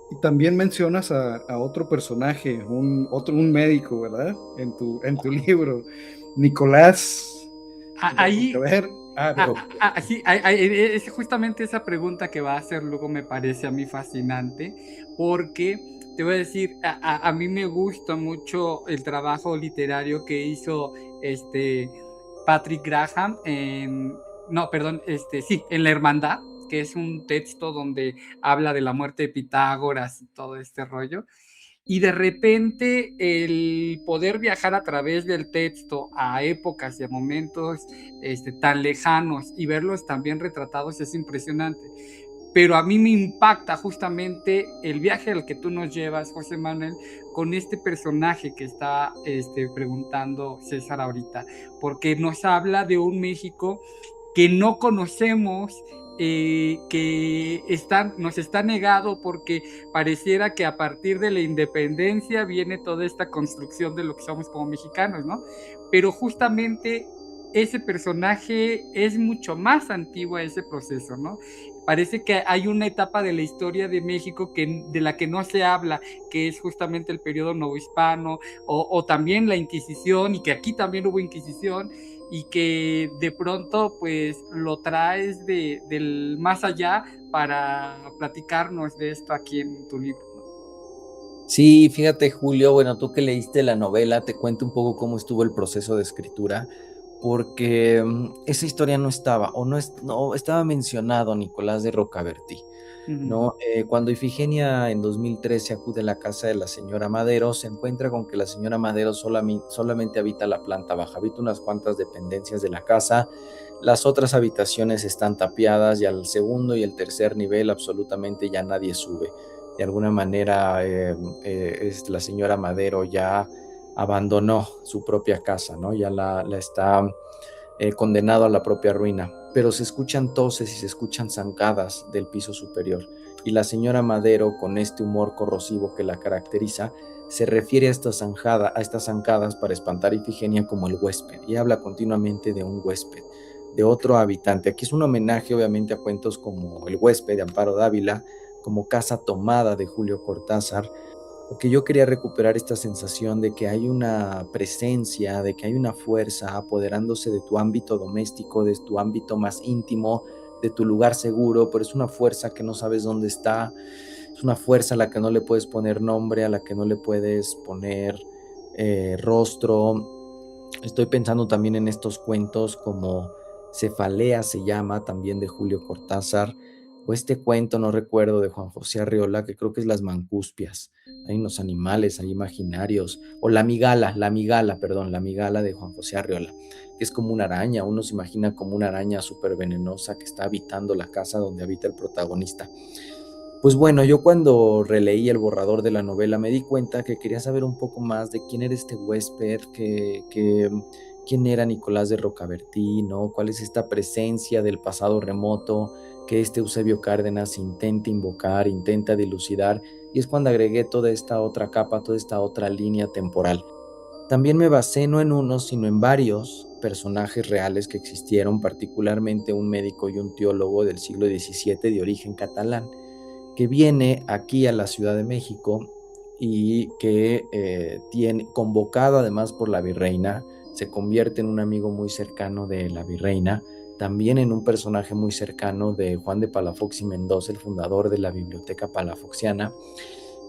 Y también mencionas a otro personaje, un médico, ¿verdad? En tu libro, Nicolás. Ahí, A ver, sí, es justamente esa pregunta que va a hacer luego me parece a mí fascinante, porque te voy a decir, a mí me gusta mucho el trabajo literario que hizo Patrick Graham en La Hermandad, que es un texto donde habla de la muerte de Pitágoras y todo este rollo. Y de repente el poder viajar a través del texto a épocas y a momentos tan lejanos y verlos también retratados es impresionante. Pero a mí me impacta justamente el viaje al que tú nos llevas, José Manuel, con este personaje que está preguntando César ahorita, porque nos habla de un México que no conocemos, que nos está negado, porque pareciera que a partir de la independencia viene toda esta construcción de lo que somos como mexicanos, ¿no? Pero justamente ese personaje es mucho más antiguo a ese proceso, ¿no? Parece que hay una etapa de la historia de México de la que no se habla, que es justamente el periodo novohispano, o también la Inquisición, y que aquí también hubo Inquisición, y que de pronto pues lo traes del más allá para platicarnos de esto aquí en tu libro. Sí, fíjate, Julio, bueno, tú que leíste la novela, te cuento un poco cómo estuvo el proceso de escritura, porque esa historia no estaba, o no estaba mencionado Nicolás de Rocabertí, ¿no? Cuando Ifigenia en 2013 acude a la casa de la señora Madero, se encuentra con que la señora Madero solamente habita la planta baja, habita unas cuantas dependencias de la casa, las otras habitaciones están tapiadas, y al segundo y el tercer nivel absolutamente ya nadie sube. De alguna manera la señora Madero ya abandonó su propia casa, ¿no? Ya la está condenado a la propia ruina, pero se escuchan toses y se escuchan zancadas del piso superior, y la señora Madero, con este humor corrosivo que la caracteriza, se refiere a estas zancadas para espantar a Ifigenia como el huésped, y habla continuamente de un huésped, de otro habitante. Aquí es un homenaje obviamente a cuentos como El huésped de Amparo Dávila, como Casa tomada de Julio Cortázar, porque yo quería recuperar esta sensación de que hay una presencia, de que hay una fuerza apoderándose de tu ámbito doméstico, de tu ámbito más íntimo, de tu lugar seguro, pero es una fuerza que no sabes dónde está, es una fuerza a la que no le puedes poner nombre, a la que no le puedes poner rostro. Estoy pensando también en estos cuentos como Cefalea se llama, también de Julio Cortázar, o este cuento, no recuerdo, de Juan José Arriola, que creo que es Las Mancuspias. Hay unos animales, hay imaginarios, o la migala de Juan José Arriola, que es como una araña, uno se imagina como una araña súper venenosa que está habitando la casa donde habita el protagonista. Pues bueno, yo cuando releí el borrador de la novela me di cuenta que quería saber un poco más de quién era este huésped, quién era Nicolás de Rocabertí, ¿no? ¿Cuál es esta presencia del pasado remoto que este Eusebio Cárdenas intenta invocar, intenta dilucidar? Y es cuando agregué toda esta otra capa, toda esta otra línea temporal. También me basé no en uno, sino en varios personajes reales que existieron, particularmente un médico y un teólogo del siglo XVII de origen catalán, que viene aquí a la Ciudad de México y que tiene, convocado además por la virreina, se convierte en un amigo muy cercano de la virreina, también en un personaje muy cercano de Juan de Palafox y Mendoza, el fundador de la Biblioteca Palafoxiana,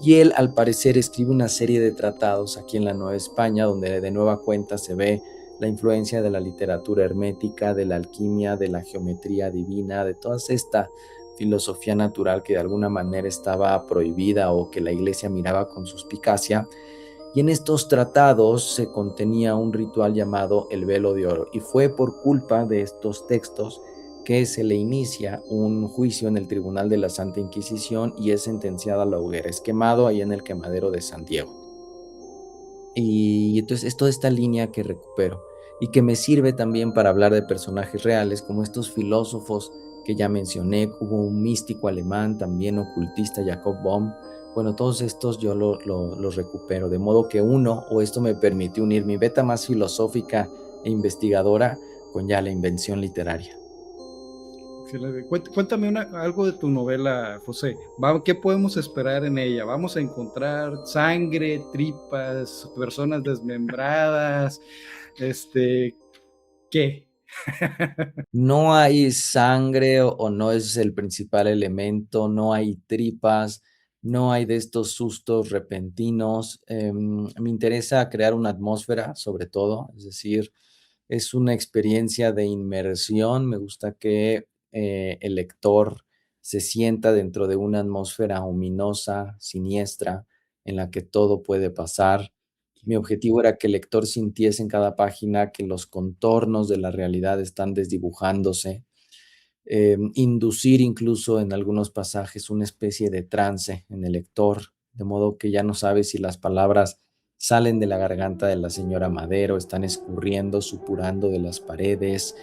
y él al parecer escribe una serie de tratados aquí en la Nueva España, donde de nueva cuenta se ve la influencia de la literatura hermética, de la alquimia, de la geometría divina, de toda esta filosofía natural que de alguna manera estaba prohibida o que la iglesia miraba con suspicacia. Y en estos tratados se contenía un ritual llamado el velo de oro, y fue por culpa de estos textos que se le inicia un juicio en el Tribunal de la Santa Inquisición y es sentenciado a la hoguera, es quemado ahí en el quemadero de San Diego. Y entonces es toda esta línea que recupero y que me sirve también para hablar de personajes reales como estos filósofos que ya mencioné. Hubo un místico alemán también ocultista, Jacob Bohm. Bueno, todos estos yo los recupero, de modo que esto me permitió unir mi beta más filosófica e investigadora con ya la invención literaria. Cuéntame algo de tu novela, José. ¿Qué podemos esperar en ella? ¿Vamos a encontrar sangre, tripas, personas desmembradas? ¿Qué? No hay sangre o no es el principal elemento, no hay tripas, no hay de estos sustos repentinos. Me interesa crear una atmósfera, sobre todo, es decir, es una experiencia de inmersión. Me gusta que el lector se sienta dentro de una atmósfera ominosa, siniestra, en la que todo puede pasar. Mi objetivo era que el lector sintiese en cada página que los contornos de la realidad están desdibujándose, inducir incluso en algunos pasajes una especie de trance en el lector, de modo que ya no sabe si las palabras salen de la garganta de la señora Madero, están escurriendo, supurando de las paredes.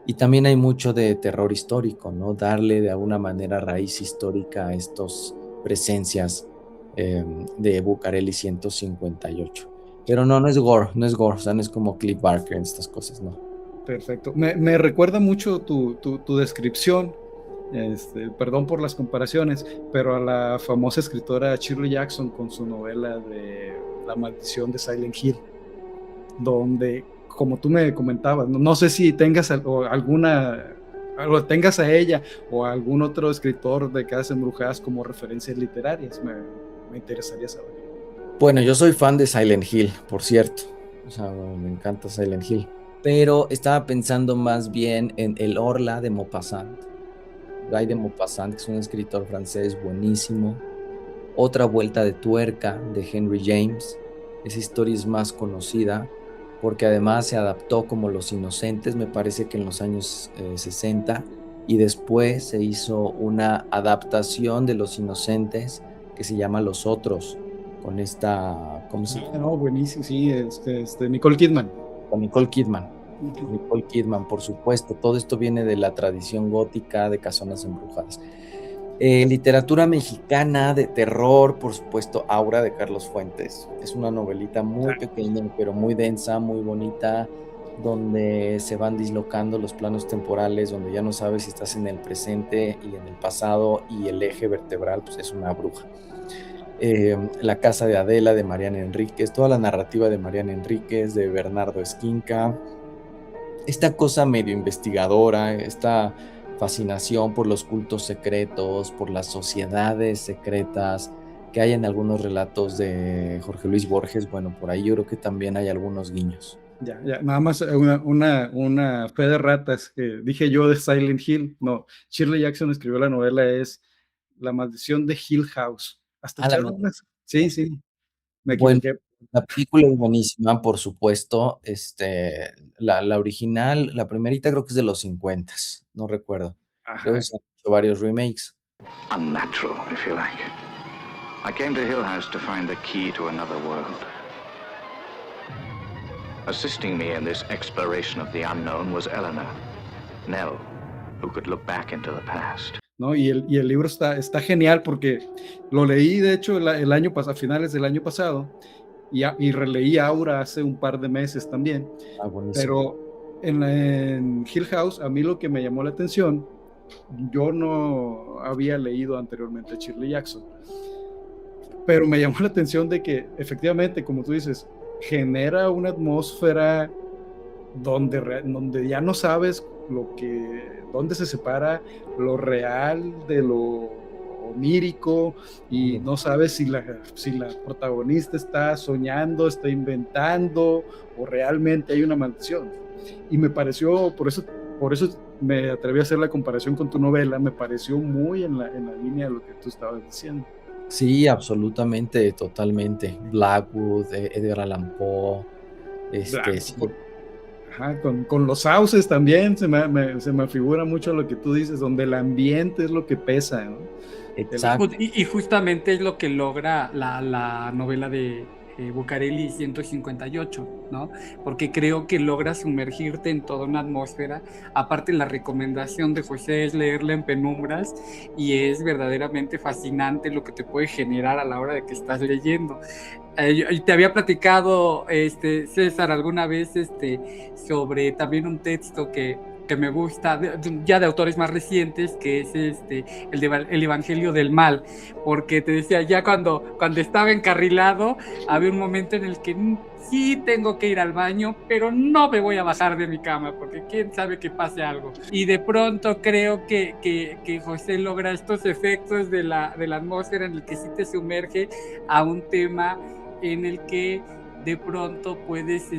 Y también hay mucho de terror histórico, ¿no? Darle de alguna manera raíz histórica a estas presencias de Bucareli 158. Pero no es gore, o sea, no es como Cliff Barker en estas cosas, no. Perfecto. Me recuerda mucho tu descripción, perdón por las comparaciones, pero a la famosa escritora Shirley Jackson con su novela de La maldición de Silent Hill, donde, como tú me comentabas, no sé si tengas tengas a ella o a algún otro escritor de Casas Embrujadas como referencias literarias. Me interesaría saber. Bueno, yo soy fan de Silent Hill, por cierto. O sea, me encanta Silent Hill. Pero estaba pensando más bien en El Orla de Maupassant. Guy de Maupassant, que es un escritor francés buenísimo. Otra vuelta de tuerca de Henry James. Esa historia es más conocida porque además se adaptó como Los Inocentes, me parece que en los años 60, y después se hizo una adaptación de Los Inocentes que se llama Los Otros, con esta, ¿cómo se llama? No, buenísimo, sí, Nicole Kidman. Con Nicole Kidman. Nicole Kidman, por supuesto. Todo esto viene de la tradición gótica de Casonas Embrujadas. Literatura mexicana de terror, por supuesto, Aura de Carlos Fuentes. Es una novelita muy pequeña, pero muy densa, muy bonita. donde se van dislocando los planos temporales, donde ya no sabes si estás en el presente y en el pasado, y el eje vertebral pues es una bruja. La casa de Adela, de Mariana Enríquez, toda la narrativa de Mariana Enríquez, de Bernardo Esquinca, esta cosa medio investigadora, esta fascinación por los cultos secretos, por las sociedades secretas que hay en algunos relatos de Jorge Luis Borges. Bueno, por ahí yo creo que también hay algunos guiños. Ya, ya, nada más una fe de ratas que dije yo de Silent Hill. No, Shirley Jackson escribió la novela, es La maldición de Hill House. Hasta Ah, echaron unas. Sí, sí, me bueno, equivoqué. la película es buenísima, por supuesto. La original, la primerita creo que es de los 50, no recuerdo. Luego Ajá. se han hecho varios remakes. Unnatural, if you like. I came to Hill House to find the key to another world. Assisting me in this exploration of the unknown was Eleanor, Nell, who could look back into the past. ¿No? Y el libro está genial porque lo leí, de hecho, el año pasado, a finales del año pasado, y releí Aura hace un par de meses también. Ah, buenísimo. Pero en Hill House, a mí lo que me llamó la atención, yo no había leído anteriormente a Shirley Jackson, pero me llamó la atención de que efectivamente, como tú dices, genera una atmósfera donde ya no sabes dónde se separa lo real de lo onírico, y no sabes si la protagonista está soñando, está inventando, o realmente hay una maldición. Y me pareció, por eso me atreví a hacer la comparación con tu novela, me pareció muy en la línea de lo que tú estabas diciendo. Sí, absolutamente, totalmente. Blackwood, Edgar Allan Poe, sí. Ajá, con los sauces también se me figura mucho lo que tú dices, donde el ambiente es lo que pesa, ¿no? Exacto. Y justamente es lo que logra la novela de Bucareli 158, ¿no? Porque creo que logra sumergirte en toda una atmósfera. Aparte, la recomendación de José es leerla en penumbras, y es verdaderamente fascinante lo que te puede generar a la hora de que estás leyendo. Te había platicado, César, alguna vez sobre también un texto que me gusta, ya de autores más recientes, que es el Evangelio del Mal, porque te decía, ya cuando estaba encarrilado, había un momento en el que sí tengo que ir al baño, pero no me voy a bajar de mi cama, porque quién sabe que pase algo. Y de pronto creo que José logra estos efectos de la atmósfera, en el que sí te sumerge a un tema en el que de pronto puedes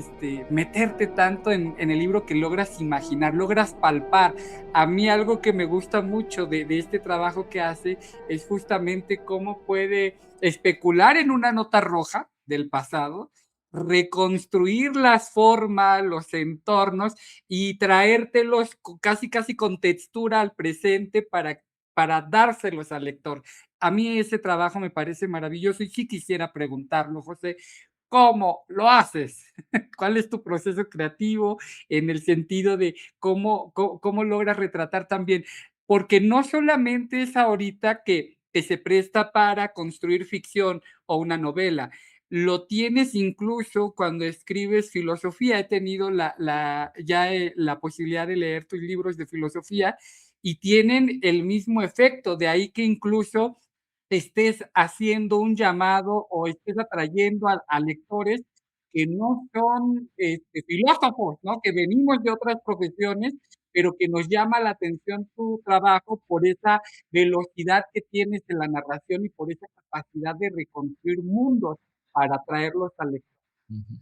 meterte tanto en el libro que logras imaginar, logras palpar. A mí algo que me gusta mucho de este trabajo que hace es justamente cómo puede especular en una nota roja del pasado, reconstruir las formas, los entornos, y traértelos casi con textura al presente para dárselos al lector. A mí ese trabajo me parece maravilloso, y sí quisiera preguntarlo, José, ¿cómo lo haces? ¿Cuál es tu proceso creativo, en el sentido de cómo logras retratar también? Porque no solamente es ahorita que se presta para construir ficción o una novela, lo tienes incluso cuando escribes filosofía. He tenido la posibilidad de leer tus libros de filosofía, y tienen el mismo efecto, de ahí que incluso estés haciendo un llamado o estés atrayendo a lectores que no son filósofos, ¿no? Que venimos de otras profesiones, pero que nos llama la atención tu trabajo por esa velocidad que tienes en la narración, y por esa capacidad de reconstruir mundos para traerlos al lector. Ujú.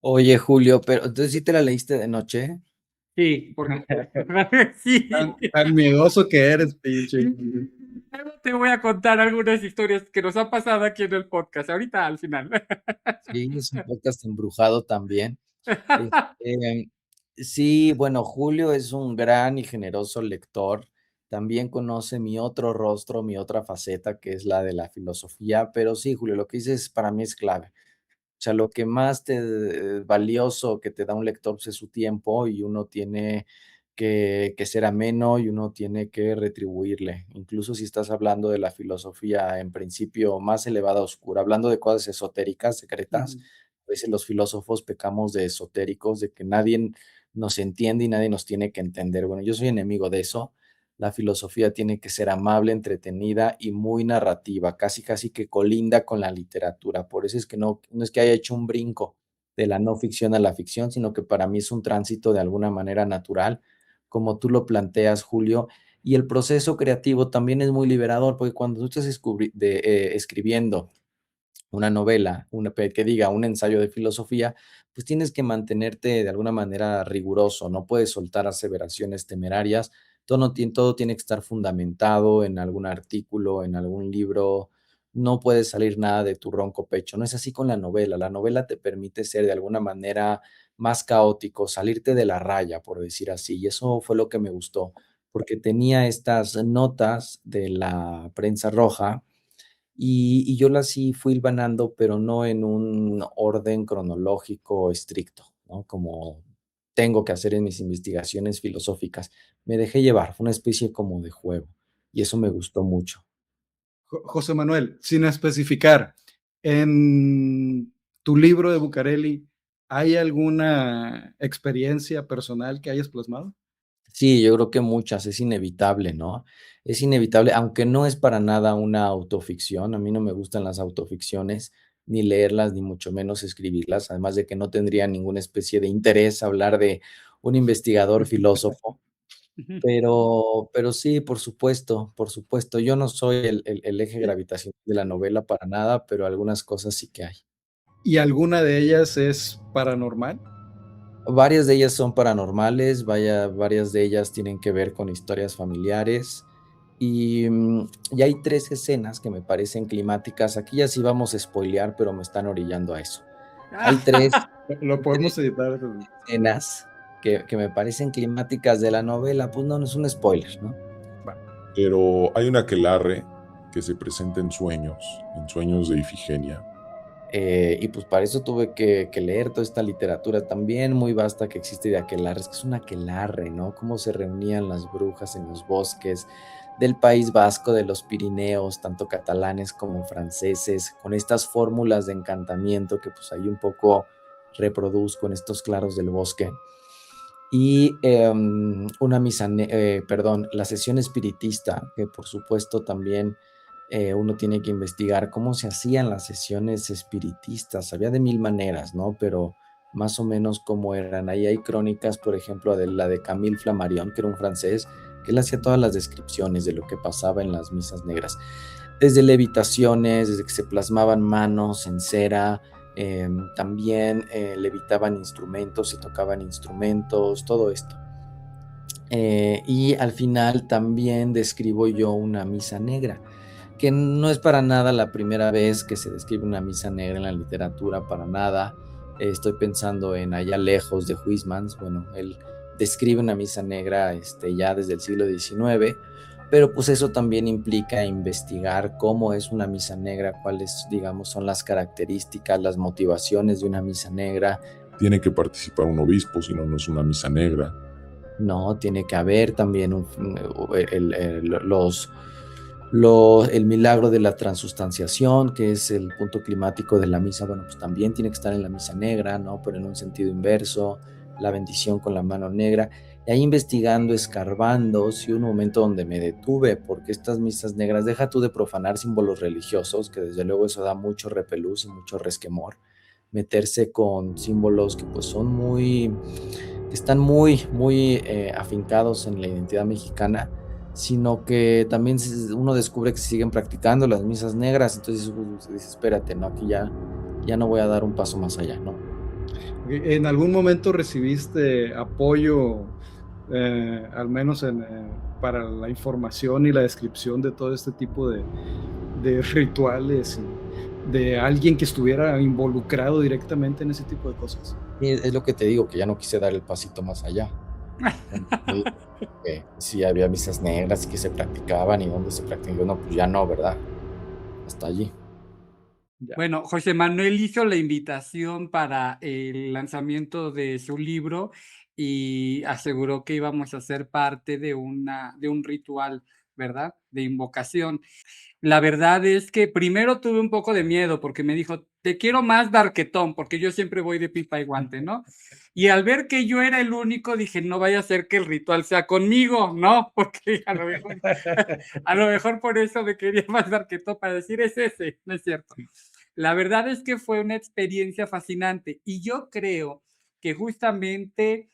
Oye, Julio, pero entonces sí te la leíste de noche. Sí, porque sí. Tan miedoso que eres, pinche. Luego te voy a contar algunas historias que nos han pasado aquí en el podcast, ahorita al final. Sí, es un podcast embrujado también. Este, sí, bueno, Julio es un gran y generoso lector. También conoce mi otro rostro, mi otra faceta, que es la de la filosofía. Pero sí, Julio, lo que dices para mí es clave. O sea, lo que más valioso que te da un lector pues, es su tiempo, y uno tiene que ser ameno, y uno tiene que retribuirle. Incluso si estás hablando de la filosofía en principio más elevada, oscura, hablando de cosas esotéricas, secretas, veces los filósofos pecamos de esotéricos, de que nadie nos entiende y nadie nos tiene que entender. Bueno, yo soy enemigo de eso. La filosofía tiene que ser amable, entretenida y muy narrativa, casi casi que colinda con la literatura. Por eso es que no es que haya hecho un brinco de la no ficción a la ficción, sino que para mí es un tránsito de alguna manera natural, como tú lo planteas, Julio. Y el proceso creativo también es muy liberador, porque cuando tú estás escribiendo una novela, que diga un ensayo de filosofía, pues tienes que mantenerte de alguna manera riguroso, no puedes soltar aseveraciones temerarias, todo tiene que estar fundamentado en algún artículo, en algún libro, no puede salir nada de tu ronco pecho. No es así con la novela te permite ser de alguna manera más caótico, salirte de la raya, por decir así, y eso fue lo que me gustó, porque tenía estas notas de la prensa roja y yo las sí fui hilvanando, pero no en un orden cronológico estricto, ¿no? Como tengo que hacer en mis investigaciones filosóficas. Me dejé llevar, fue una especie como de juego, y eso me gustó mucho. José Manuel, sin especificar, en tu libro de Bucareli, ¿hay alguna experiencia personal que hayas plasmado? Sí, yo creo que muchas, es inevitable, ¿no? Es inevitable, aunque no es para nada una autoficción, a mí no me gustan las autoficciones, ni leerlas, ni mucho menos escribirlas, además de que no tendría ninguna especie de interés hablar de un investigador filósofo. Pero sí, por supuesto. Yo no soy el eje gravitacional de la novela para nada, pero algunas cosas sí que hay. ¿Y alguna de ellas es paranormal? Varias de ellas son paranormales, varias de ellas tienen que ver con historias familiares, y hay 3 escenas que me parecen climáticas. Aquí ya sí vamos a spoilear, pero me están orillando a eso. Hay 3 Lo podemos editar. escenas que me parecen climáticas de la novela. Pues no es un spoiler, ¿no? Pero hay un aquelarre que se presenta en sueños de Ifigenia. Y pues para eso tuve que leer toda esta literatura también muy vasta que existe de aquelarres, que es un aquelarre, ¿no? Cómo se reunían las brujas en los bosques del País Vasco, de los Pirineos, tanto catalanes como franceses, con estas fórmulas de encantamiento que pues ahí un poco reproduzco en estos claros del bosque. Y perdón, la sesión espiritista, que por supuesto también uno tiene que investigar cómo se hacían las sesiones espiritistas. Había de mil maneras, ¿no? Pero más o menos cómo eran. Ahí hay crónicas, por ejemplo, de la de Camille Flammarion, que era un francés, que él hacía todas las descripciones de lo que pasaba en las misas negras. Desde levitaciones, desde que se plasmaban manos en cera, también levitaban instrumentos, se tocaban instrumentos, todo esto. Y al final también describo yo una misa negra, que no es para nada la primera vez que se describe una misa negra en la literatura, para nada. Estoy pensando en Allá lejos de Huysmans. Bueno, él describe una misa negra ya desde el siglo XIX, pero pues eso también implica investigar cómo es una misa negra, cuáles, digamos, son las características, las motivaciones de una misa negra. Tiene que participar un obispo, si no, no es una misa negra. No, tiene que haber también el milagro de la transustanciación, que es el punto climático de la misa. Bueno, pues también tiene que estar en la misa negra, ¿no? Pero en un sentido inverso, la bendición con la mano negra. Y ahí investigando, escarbando, sí, un momento donde me detuve, porque estas misas negras, deja tú de profanar símbolos religiosos, que desde luego eso da mucho repelús y mucho resquemor, meterse con símbolos que pues son que están muy afincados en la identidad mexicana, sino que también uno descubre que se siguen practicando las misas negras. Entonces dice, espérate, ¿no? Aquí ya no voy a dar un paso más allá, ¿no? ¿En algún momento recibiste apoyo, al menos para la información y la descripción de todo este tipo de rituales y de alguien que estuviera involucrado directamente en ese tipo de cosas? Y es lo que te digo, que ya no quise dar el pasito más allá. Sí había misas negras y que se practicaban, y dónde se practicaban. No, pues ya no, ¿verdad? Hasta allí. Ya. Bueno, José Manuel hizo la invitación para el lanzamiento de su libro y aseguró que íbamos a ser parte de un ritual, ¿verdad? De invocación. La verdad es que primero tuve un poco de miedo porque me dijo, te quiero más darquetón, porque yo siempre voy de pipa y guante, ¿no? Y al ver que yo era el único, dije, no vaya a ser que el ritual sea conmigo, ¿no? Porque a lo mejor por eso me quería más darquetón, para decir, es ese, no es cierto. La verdad es que fue una experiencia fascinante y yo creo que justamente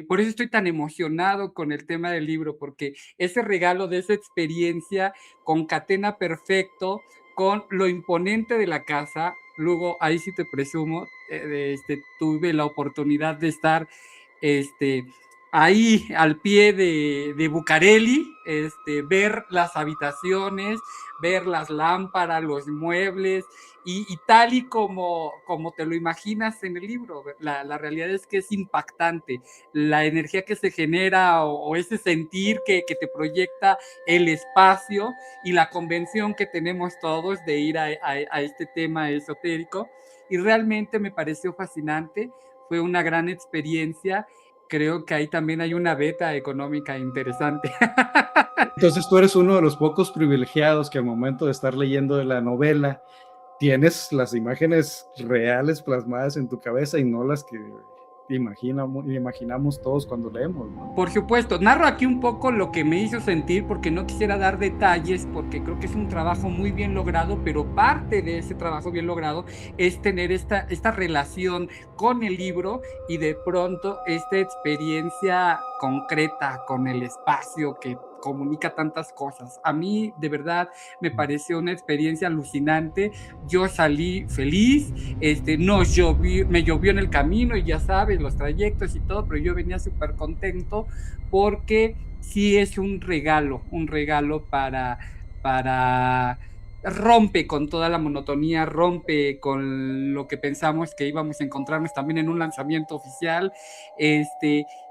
por eso estoy tan emocionado con el tema del libro, porque ese regalo de esa experiencia concatena perfecto con lo imponente de la casa. Luego, ahí sí te presumo, tuve la oportunidad de estar este, ahí al pie de Bucareli, ver las habitaciones, ver las lámparas, los muebles, y tal y como te lo imaginas en el libro. La realidad es que es impactante la energía que se genera o ese sentir que te proyecta el espacio y la convención que tenemos todos de ir a este tema esotérico. Y realmente me pareció fascinante, fue una gran experiencia. Creo que ahí también hay una beta económica interesante. Entonces tú eres uno de los pocos privilegiados que al momento de estar leyendo de la novela tienes las imágenes reales plasmadas en tu cabeza y no las que imaginamos todos cuando leemos, ¿no? Por supuesto, narro aquí un poco lo que me hizo sentir porque no quisiera dar detalles porque creo que es un trabajo muy bien logrado, pero parte de ese trabajo bien logrado es tener esta relación con el libro y de pronto esta experiencia concreta con el espacio que comunica tantas cosas. A mí de verdad me pareció una experiencia alucinante. Yo salí feliz, me llovió en el camino y ya sabes, los trayectos y todo, pero yo venía súper contento porque sí es un regalo para rompe con toda la monotonía, rompe con lo que pensamos que íbamos a encontrarnos también en un lanzamiento oficial,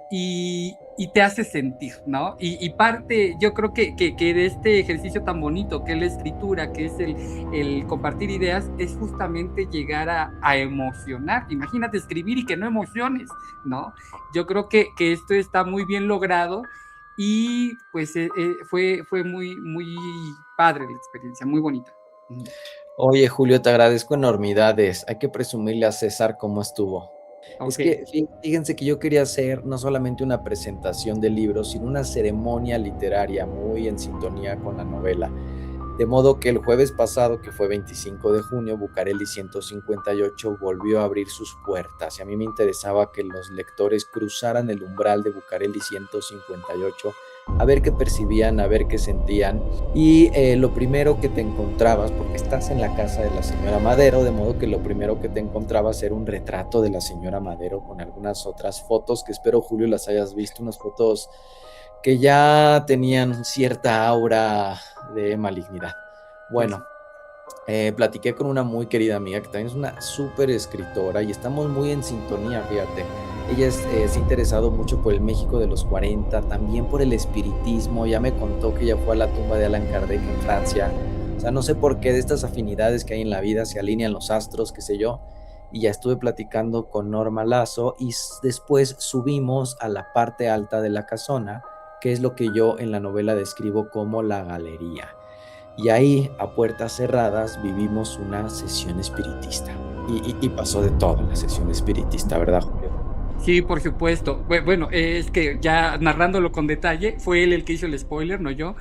y te hace sentir, ¿no? Y parte, yo creo que de este ejercicio tan bonito que es la escritura, que es el compartir ideas, es justamente llegar a emocionar. Imagínate escribir y que no emociones, ¿no? Yo creo que esto está muy bien logrado y pues fue muy, muy padre la experiencia, muy bonita. Oye, Julio, te agradezco enormidades. Hay que presumirle a César cómo estuvo. Es Ok. que fíjense que yo quería hacer no solamente una presentación del libro, sino una ceremonia literaria muy en sintonía con la novela. De modo que el jueves pasado, que fue 25 de junio, Bucareli 158 volvió a abrir sus puertas y a mí me interesaba que los lectores cruzaran el umbral de Bucareli 158 a ver qué percibían, a ver qué sentían. Y lo primero que te encontrabas, porque estás en la casa de la señora Madero, de modo que lo primero que te encontrabas era un retrato de la señora Madero con algunas otras fotos que espero, Julio, las hayas visto, unas fotos que ya tenían cierta aura de malignidad. Bueno, platiqué con una muy querida amiga que también es una súper escritora y estamos muy en sintonía, fíjate. Ella se ha interesado mucho por el México de los 40, también por el espiritismo. Ya me contó que ella fue a la tumba de Allan Kardec en Francia. O sea, no sé por qué de estas afinidades que hay en la vida se alinean los astros, qué sé yo. Y ya estuve platicando con Norma Lazo y después subimos a la parte alta de la casona, que es lo que yo en la novela describo como la galería. Y ahí, a puertas cerradas, vivimos una sesión espiritista. Y pasó de todo en la sesión espiritista, ¿verdad, Julio? Sí, por supuesto. Bueno, es que ya narrándolo con detalle, fue él el que hizo el spoiler, no yo.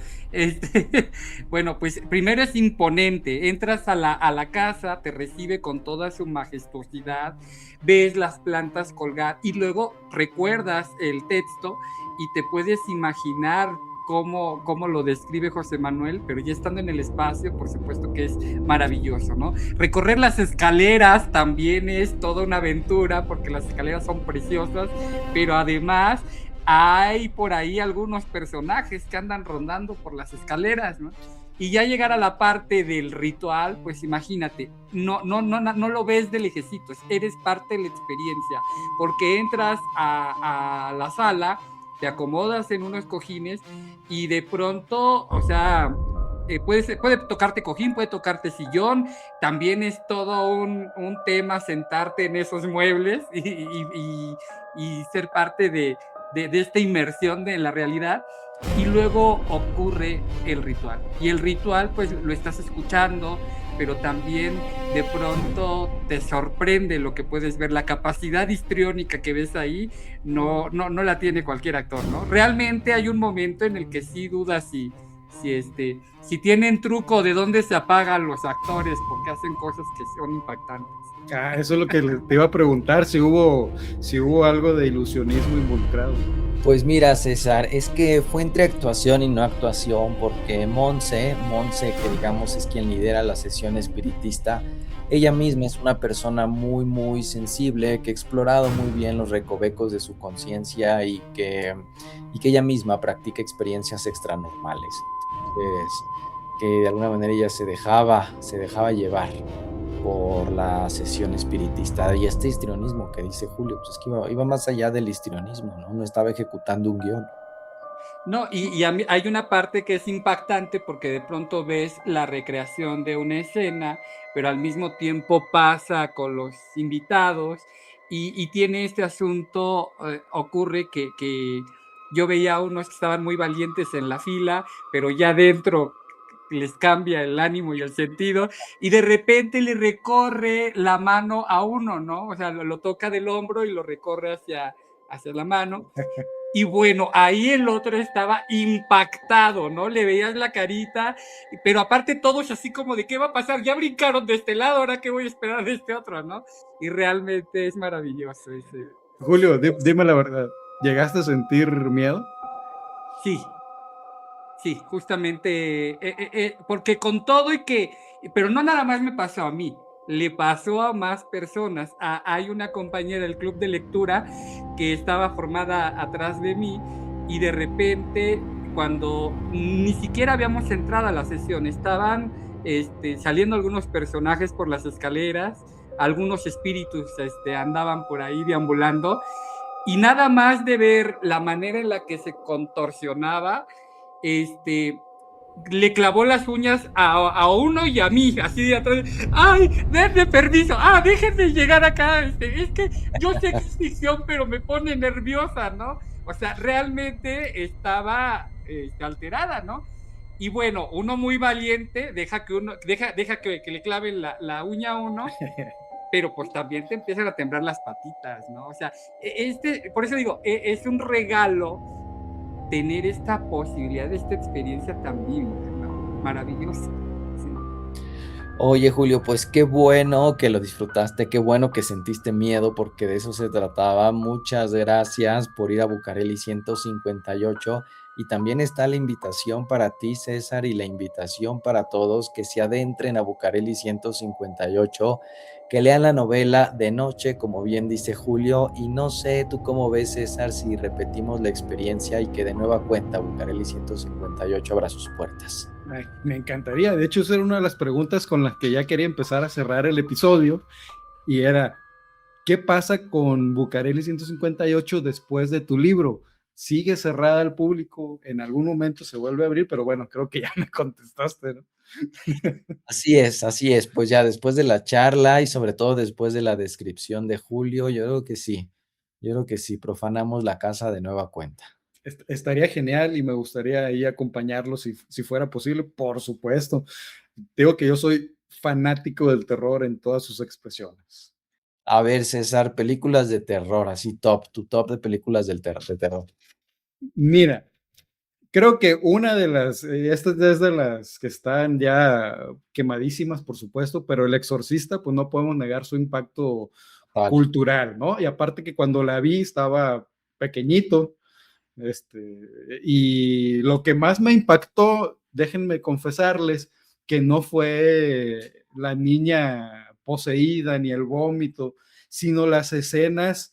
Bueno, pues primero es imponente. Entras a la casa, te recibe con toda su majestuosidad, ves las plantas colgar y luego recuerdas el texto y te puedes imaginar cómo lo describe José Manuel, pero ya estando en el espacio, por supuesto que es maravilloso, ¿no? Recorrer las escaleras también es toda una aventura, porque las escaleras son preciosas, pero además hay por ahí algunos personajes que andan rondando por las escaleras, ¿no? Y ya llegar a la parte del ritual, pues imagínate, no lo ves de lejecitos, eres parte de la experiencia, porque entras a la sala, te acomodas en unos cojines y de pronto, o sea, puede tocarte cojín, puede tocarte sillón, también es todo un tema sentarte en esos muebles y ser parte de esta inmersión en la realidad. y luego ocurre el ritual. Y el ritual pues lo estás escuchando, pero también de pronto te sorprende lo que puedes ver. La capacidad histriónica que ves ahí no la tiene cualquier actor, ¿no? Realmente hay un momento en el que sí dudas si tienen truco de dónde se apagan los actores, porque hacen cosas que son impactantes. Eso es lo que te iba a preguntar, si hubo algo de ilusionismo involucrado. Pues mira, César, es que fue entre actuación y no actuación, porque Monse, que digamos es quien lidera la sesión espiritista, ella misma es una persona muy, muy sensible, que ha explorado muy bien los recovecos de su conciencia y que ella misma practica experiencias extranormales. Entonces, que de alguna manera ella se dejaba llevar por la sesión espiritista. Y este histrionismo que dice Julio, pues es que iba más allá del histrionismo, ¿no? No estaba ejecutando un guión. No, y hay una parte que es impactante porque de pronto ves la recreación de una escena, pero al mismo tiempo pasa con los invitados y tiene este asunto, ocurre que yo veía a unos que estaban muy valientes en la fila, pero ya dentro les cambia el ánimo y el sentido, y de repente le recorre la mano a uno, ¿no? O sea, lo toca del hombro y lo recorre hacia la mano. Y bueno, ahí el otro estaba impactado, ¿no? Le veías la carita, pero aparte todos así como de ¿qué va a pasar? Ya brincaron de este lado, ahora qué voy a esperar de este otro, ¿no? Y realmente es maravilloso ese. Julio, dime la verdad, ¿llegaste a sentir miedo? Sí, justamente, porque con todo pero no nada más me pasó a mí, le pasó a más personas. Hay una compañera del club de lectura que estaba formada atrás de mí y de repente, cuando ni siquiera habíamos entrado a la sesión, estaban saliendo algunos personajes por las escaleras, algunos espíritus andaban por ahí deambulando y nada más de ver la manera en la que se contorsionaba, le clavó las uñas a uno y a mí, así de atrás. ¡Ay, denme permiso! Déjenme llegar acá! Es que yo sé que es ficción, pero me pone nerviosa, ¿no? O sea, realmente estaba alterada, ¿no? Y bueno, uno muy valiente deja que le claven la uña a uno, pero pues también te empiezan a temblar las patitas, ¿no? O sea, por eso digo, es un regalo tener esta posibilidad de esta experiencia tan bíblica, ¿no? Maravillosa. Sí. Oye, Julio, pues qué bueno que lo disfrutaste, qué bueno que sentiste miedo, porque de eso se trataba. Muchas gracias por ir a Bucareli 158. Y también está la invitación para ti, César, y la invitación para todos que se adentren a Bucareli 158, que lean la novela de noche, como bien dice Julio. Y no sé tú cómo ves, César, si repetimos la experiencia y que de nueva cuenta Bucareli 158 abra sus puertas. Me encantaría. De hecho, esa era una de las preguntas con las que ya quería empezar a cerrar el episodio. Y era, ¿qué pasa con Bucareli 158 después de tu libro? ¿Sigue cerrada al público? ¿En algún momento se vuelve a abrir? Pero bueno, creo que ya me contestaste, ¿no? Así es. Pues ya después de la charla y sobre todo después de la descripción de Julio, yo creo que sí. Profanamos la casa de nueva cuenta. Estaría genial y me gustaría ahí acompañarlo si fuera posible, por supuesto. Digo que yo soy fanático del terror en todas sus expresiones. A ver, César, películas de terror, así tu top de películas de terror. Mira, creo que una de las, estas es de las que están ya quemadísimas, por supuesto, pero El Exorcista, pues no podemos negar su impacto cultural, ¿no? Y aparte que cuando la vi estaba pequeñito, y lo que más me impactó, déjenme confesarles, que no fue la niña poseída ni el vómito, sino las escenas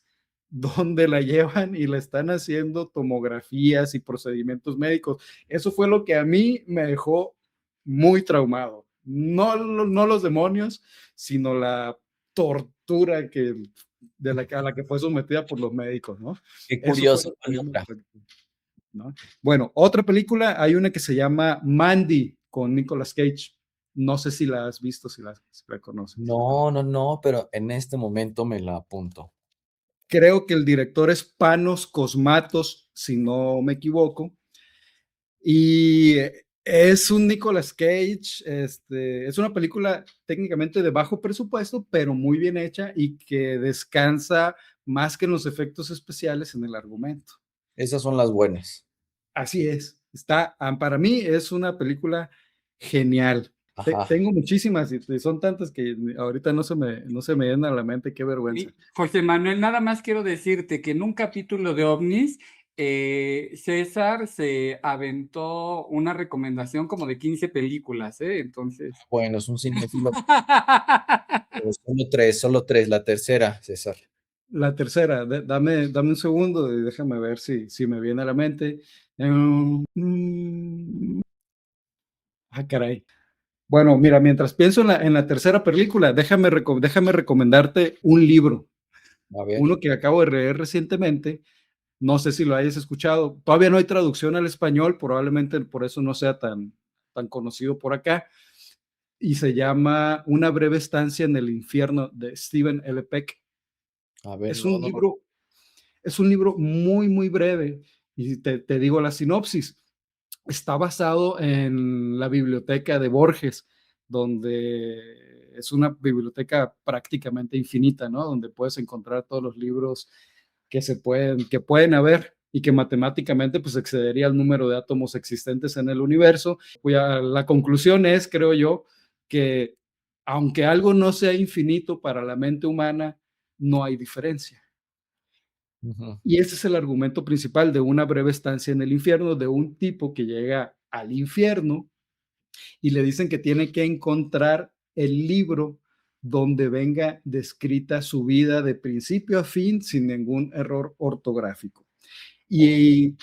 donde la llevan y la están haciendo tomografías y procedimientos médicos. Eso fue lo que a mí me dejó muy traumado. No los demonios, sino la tortura a la que fue sometida por los médicos, ¿no? Qué curioso. ¿No? Bueno, otra película, hay una que se llama Mandy con Nicolas Cage. No sé si la has visto, si la conoces. No, pero en este momento me la apunto. Creo que el director es Panos Cosmatos, si no me equivoco. Y es un Nicolas Cage, es una película técnicamente de bajo presupuesto, pero muy bien hecha y que descansa más que en los efectos especiales en el argumento. Esas son las buenas. Así es. Para mí es una película genial. Ajá. Tengo muchísimas y son tantas que ahorita no se me vienen a la mente, qué vergüenza. Y, José Manuel, nada más quiero decirte que en un capítulo de OVNIs, César se aventó una recomendación como de 15 películas, entonces. Bueno, es un cinéfilo. Pero solo tres, la tercera, César. La tercera, dame un segundo y déjame ver si me viene a la mente. Caray. Bueno, mira, mientras pienso en la tercera película, déjame recomendarte un libro, A ver. uno que acabo de leer recientemente. No sé si lo hayas escuchado. Todavía no hay traducción al español, probablemente por eso no sea tan conocido por acá. Y se llama Una breve estancia en el infierno, de Stephen L. Peck. A ver, Es un libro muy, muy breve. Y te digo la sinopsis. Está basado en la biblioteca de Borges, donde es una biblioteca prácticamente infinita, ¿no? Donde puedes encontrar todos los libros que pueden haber y que matemáticamente pues excedería el número de átomos existentes en el universo. La conclusión es, creo yo, que aunque algo no sea infinito para la mente humana, no hay diferencia. uh-huh. Y ese es el argumento principal de Una breve estancia en el infierno, de un tipo que llega al infierno y le dicen que tiene que encontrar el libro donde venga descrita su vida de principio a fin sin ningún error ortográfico. Y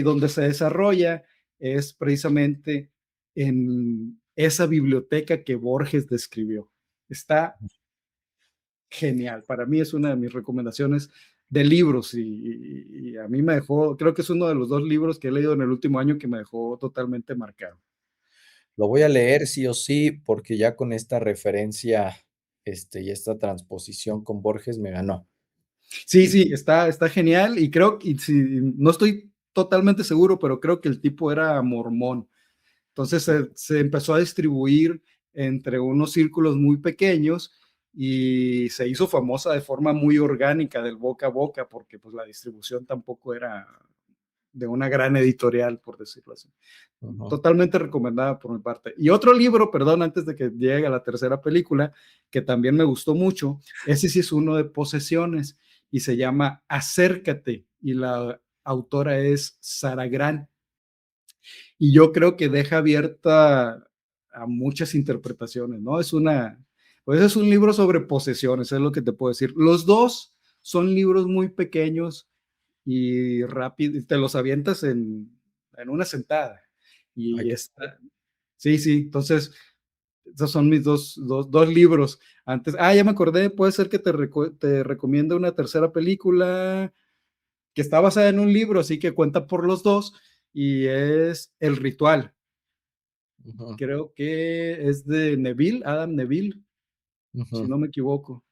donde se desarrolla es precisamente en esa biblioteca que Borges describió. Está genial. Para mí es una de mis recomendaciones de libros y a mí me dejó, creo que es uno de los 2 libros que he leído en el último año que me dejó totalmente marcado. Lo voy a leer sí o sí, porque ya con esta referencia, y esta transposición con Borges me ganó. Sí, está genial y no estoy totalmente seguro, pero creo que el tipo era mormón. Entonces se empezó a distribuir entre unos círculos muy pequeños y se hizo famosa de forma muy orgánica, del boca a boca, porque pues la distribución tampoco era de una gran editorial, por decirlo así. Uh-huh. Totalmente recomendada por mi parte. Y otro libro, perdón, antes de que llegue a la tercera película, que también me gustó mucho, ese sí es uno de posesiones y se llama Acércate y la autora es Sara Gran. Y yo creo que deja abierta a muchas interpretaciones, ¿no? Pues es un libro sobre posesiones, es lo que te puedo decir. Los dos son libros muy pequeños y rápido, te los avientas en una sentada. Y sí, entonces, esos son mis dos libros. Antes, ya me acordé, puede ser que te recomiende una tercera película que está basada en un libro, así que cuenta por los dos, y es El Ritual. Uh-huh. Creo que es de Adam Neville, si no me equivoco.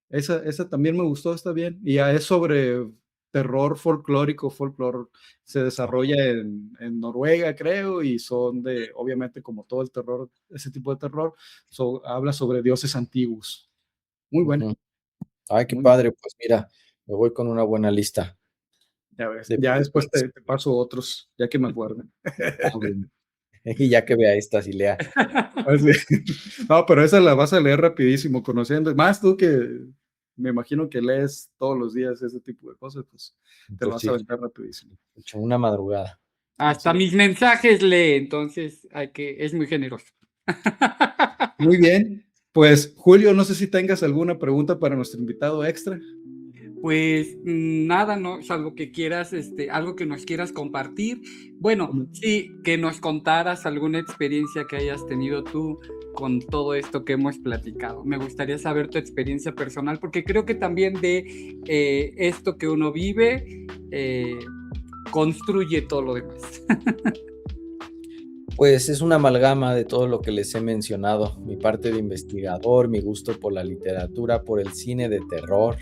Esa también me gustó, está bien. Y ya es sobre terror folclórico, se desarrolla en Noruega, creo, y son obviamente como todo el terror, ese tipo de terror, habla sobre dioses antiguos. Muy bueno. Uh-huh. Ay, qué Muy padre, bueno. Pues mira, me voy con una buena lista. Ya ves, ya después te paso otros, ya que me acuerden. Y ya que vea estas y lea. No, pero esa la vas a leer rapidísimo, conociendo. Más tú que me imagino que lees todos los días ese tipo de cosas, pues te lo vas a aventar rapidísimo. Hecho una madrugada. Hasta mis mensajes lee, entonces es muy generoso. Muy bien. Pues Julio, no sé si tengas alguna pregunta para nuestro invitado extra. Pues nada, no, salvo que quieras, algo que nos quieras compartir. Bueno, sí, que nos contaras alguna experiencia que hayas tenido tú con todo esto que hemos platicado. Me gustaría saber tu experiencia personal, porque creo que también de esto que uno vive, construye todo lo demás. Pues es una amalgama de todo lo que les he mencionado, mi parte de investigador, mi gusto por la literatura, por el cine de terror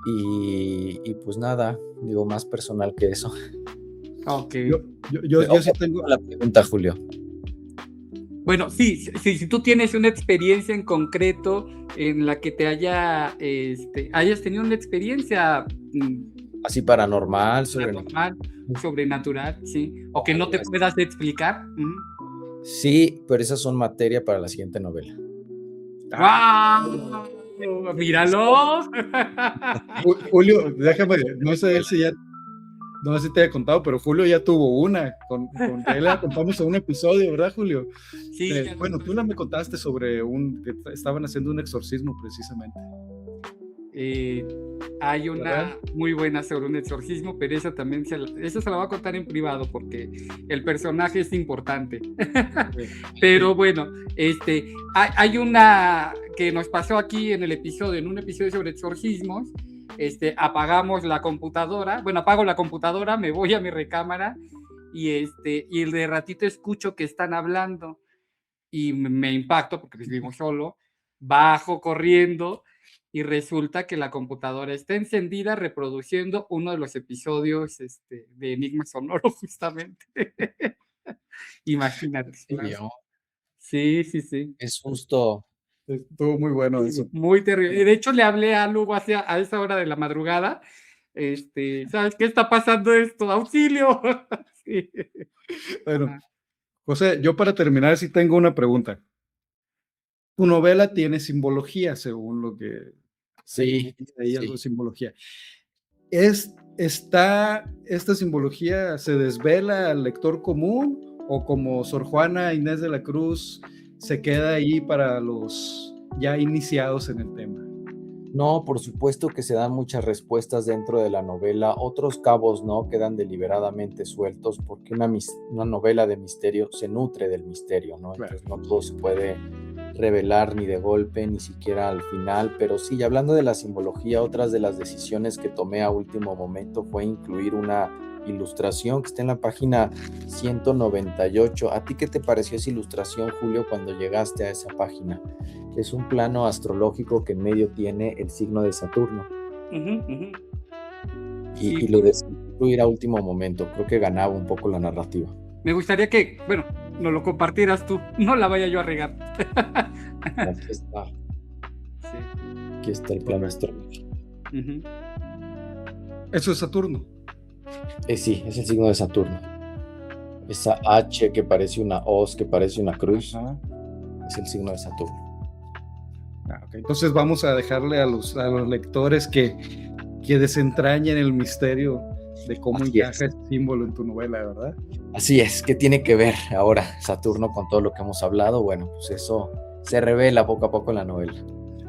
y pues nada, digo, más personal que eso. Ok. Yo sí tengo... La pregunta, Julio. Bueno, sí, si tú tienes una experiencia en concreto en la que te hayas tenido una experiencia Así paranormal, sobrenatural, sí, o que no te puedas explicar. Sí, pero esas son materia para la siguiente novela. ¡Wow! ¡Míralo! Julio, déjame, no sé si te había contado, pero Julio ya tuvo una, con que la contamos en un episodio, ¿verdad, Julio? Sí. Bueno, tú me contaste sobre que estaban haciendo un exorcismo precisamente. Hay una ¿verdad? muy buena sobre un exorcismo, pero esa también se la voy a contar en privado porque el personaje es importante. Pero bueno, hay una que nos pasó aquí en un episodio sobre exorcismos. Apagamos la computadora, apago la computadora, me voy a mi recámara y de ratito escucho que están hablando y me impacto porque vivimos solo, bajo corriendo y resulta que la computadora está encendida reproduciendo uno de los episodios de Enigma Sonoro, justamente. Imagínate. Sí. Es justo. Estuvo muy bueno eso. Muy terrible. De hecho, le hablé a Lugo a esa hora de la madrugada. ¿Sabes qué está pasando esto? ¡Auxilio! Sí. Bueno, José, yo para terminar sí tengo una pregunta. Tu novela tiene simbología, según lo que... Sí. Hay algo de simbología. ¿Esta simbología se desvela al lector común o como Sor Juana Inés de la Cruz se queda ahí para los ya iniciados en el tema? No, por supuesto que se dan muchas respuestas dentro de la novela, otros cabos no quedan deliberadamente sueltos porque una novela de misterio se nutre del misterio, ¿no? Claro. Entonces no todo se puede revelar ni de golpe, ni siquiera al final, pero sí, hablando de la simbología, otras de las decisiones que tomé a último momento fue incluir una ilustración que está en la página 198. ¿A ti qué te pareció esa ilustración, Julio, cuando llegaste a esa página? Es un plano astrológico que en medio tiene el signo de Saturno. Y lo decidí incluir a último momento. Creo que ganaba un poco la narrativa. Me gustaría que, nos lo compartieras tú. No la vaya yo a regar. Aquí está. Sí. Aquí está el plano astrológico. ¿Eso es Saturno? Sí, es el signo de Saturno. Esa H que parece una hoz, que parece una cruz, es el signo de Saturno. Okay. Entonces vamos a dejarle a los lectores que desentrañen el misterio de cómo encaja este símbolo en tu novela, ¿verdad? Así es, ¿qué tiene que ver ahora Saturno con todo lo que hemos hablado? Bueno, pues eso se revela poco a poco en la novela.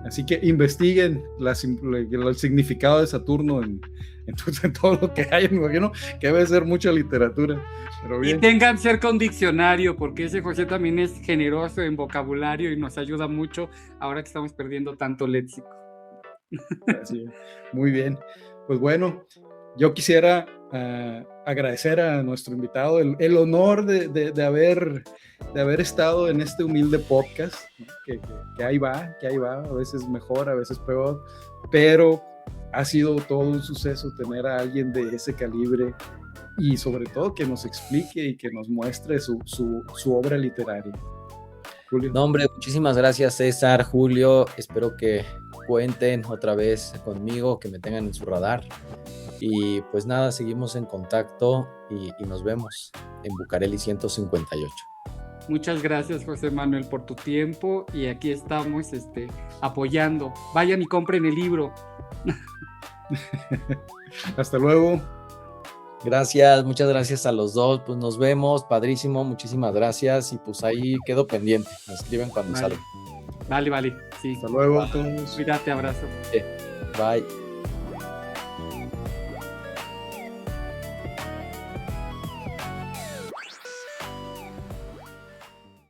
Así que investiguen el significado de Saturno en todo lo que hay. Me imagino que debe ser mucha literatura. Pero bien. Y tengan cerca un diccionario, porque ese José también es generoso en vocabulario y nos ayuda mucho ahora que estamos perdiendo tanto léxico. Así es. Muy bien. Pues bueno, yo quisiera agradecer a nuestro invitado el honor de haber estado en este humilde podcast, ¿no? que ahí va, a veces mejor, a veces peor, pero ha sido todo un suceso tener a alguien de ese calibre y sobre todo que nos explique y que nos muestre su obra literaria. Julio. No, hombre, muchísimas gracias, César, Julio. Espero que cuenten otra vez conmigo, que me tengan en su radar. Y pues nada, seguimos en contacto y nos vemos en Bucareli 158. Muchas gracias, José Manuel, por tu tiempo y aquí estamos apoyando. Vayan y compren el libro. Hasta luego. Gracias, muchas gracias a los dos. Pues nos vemos, padrísimo, muchísimas gracias. Y pues ahí quedo pendiente. Me escriben cuando salga. Vale, sí. Hasta luego a todos. Cuídate, abrazo. Bye.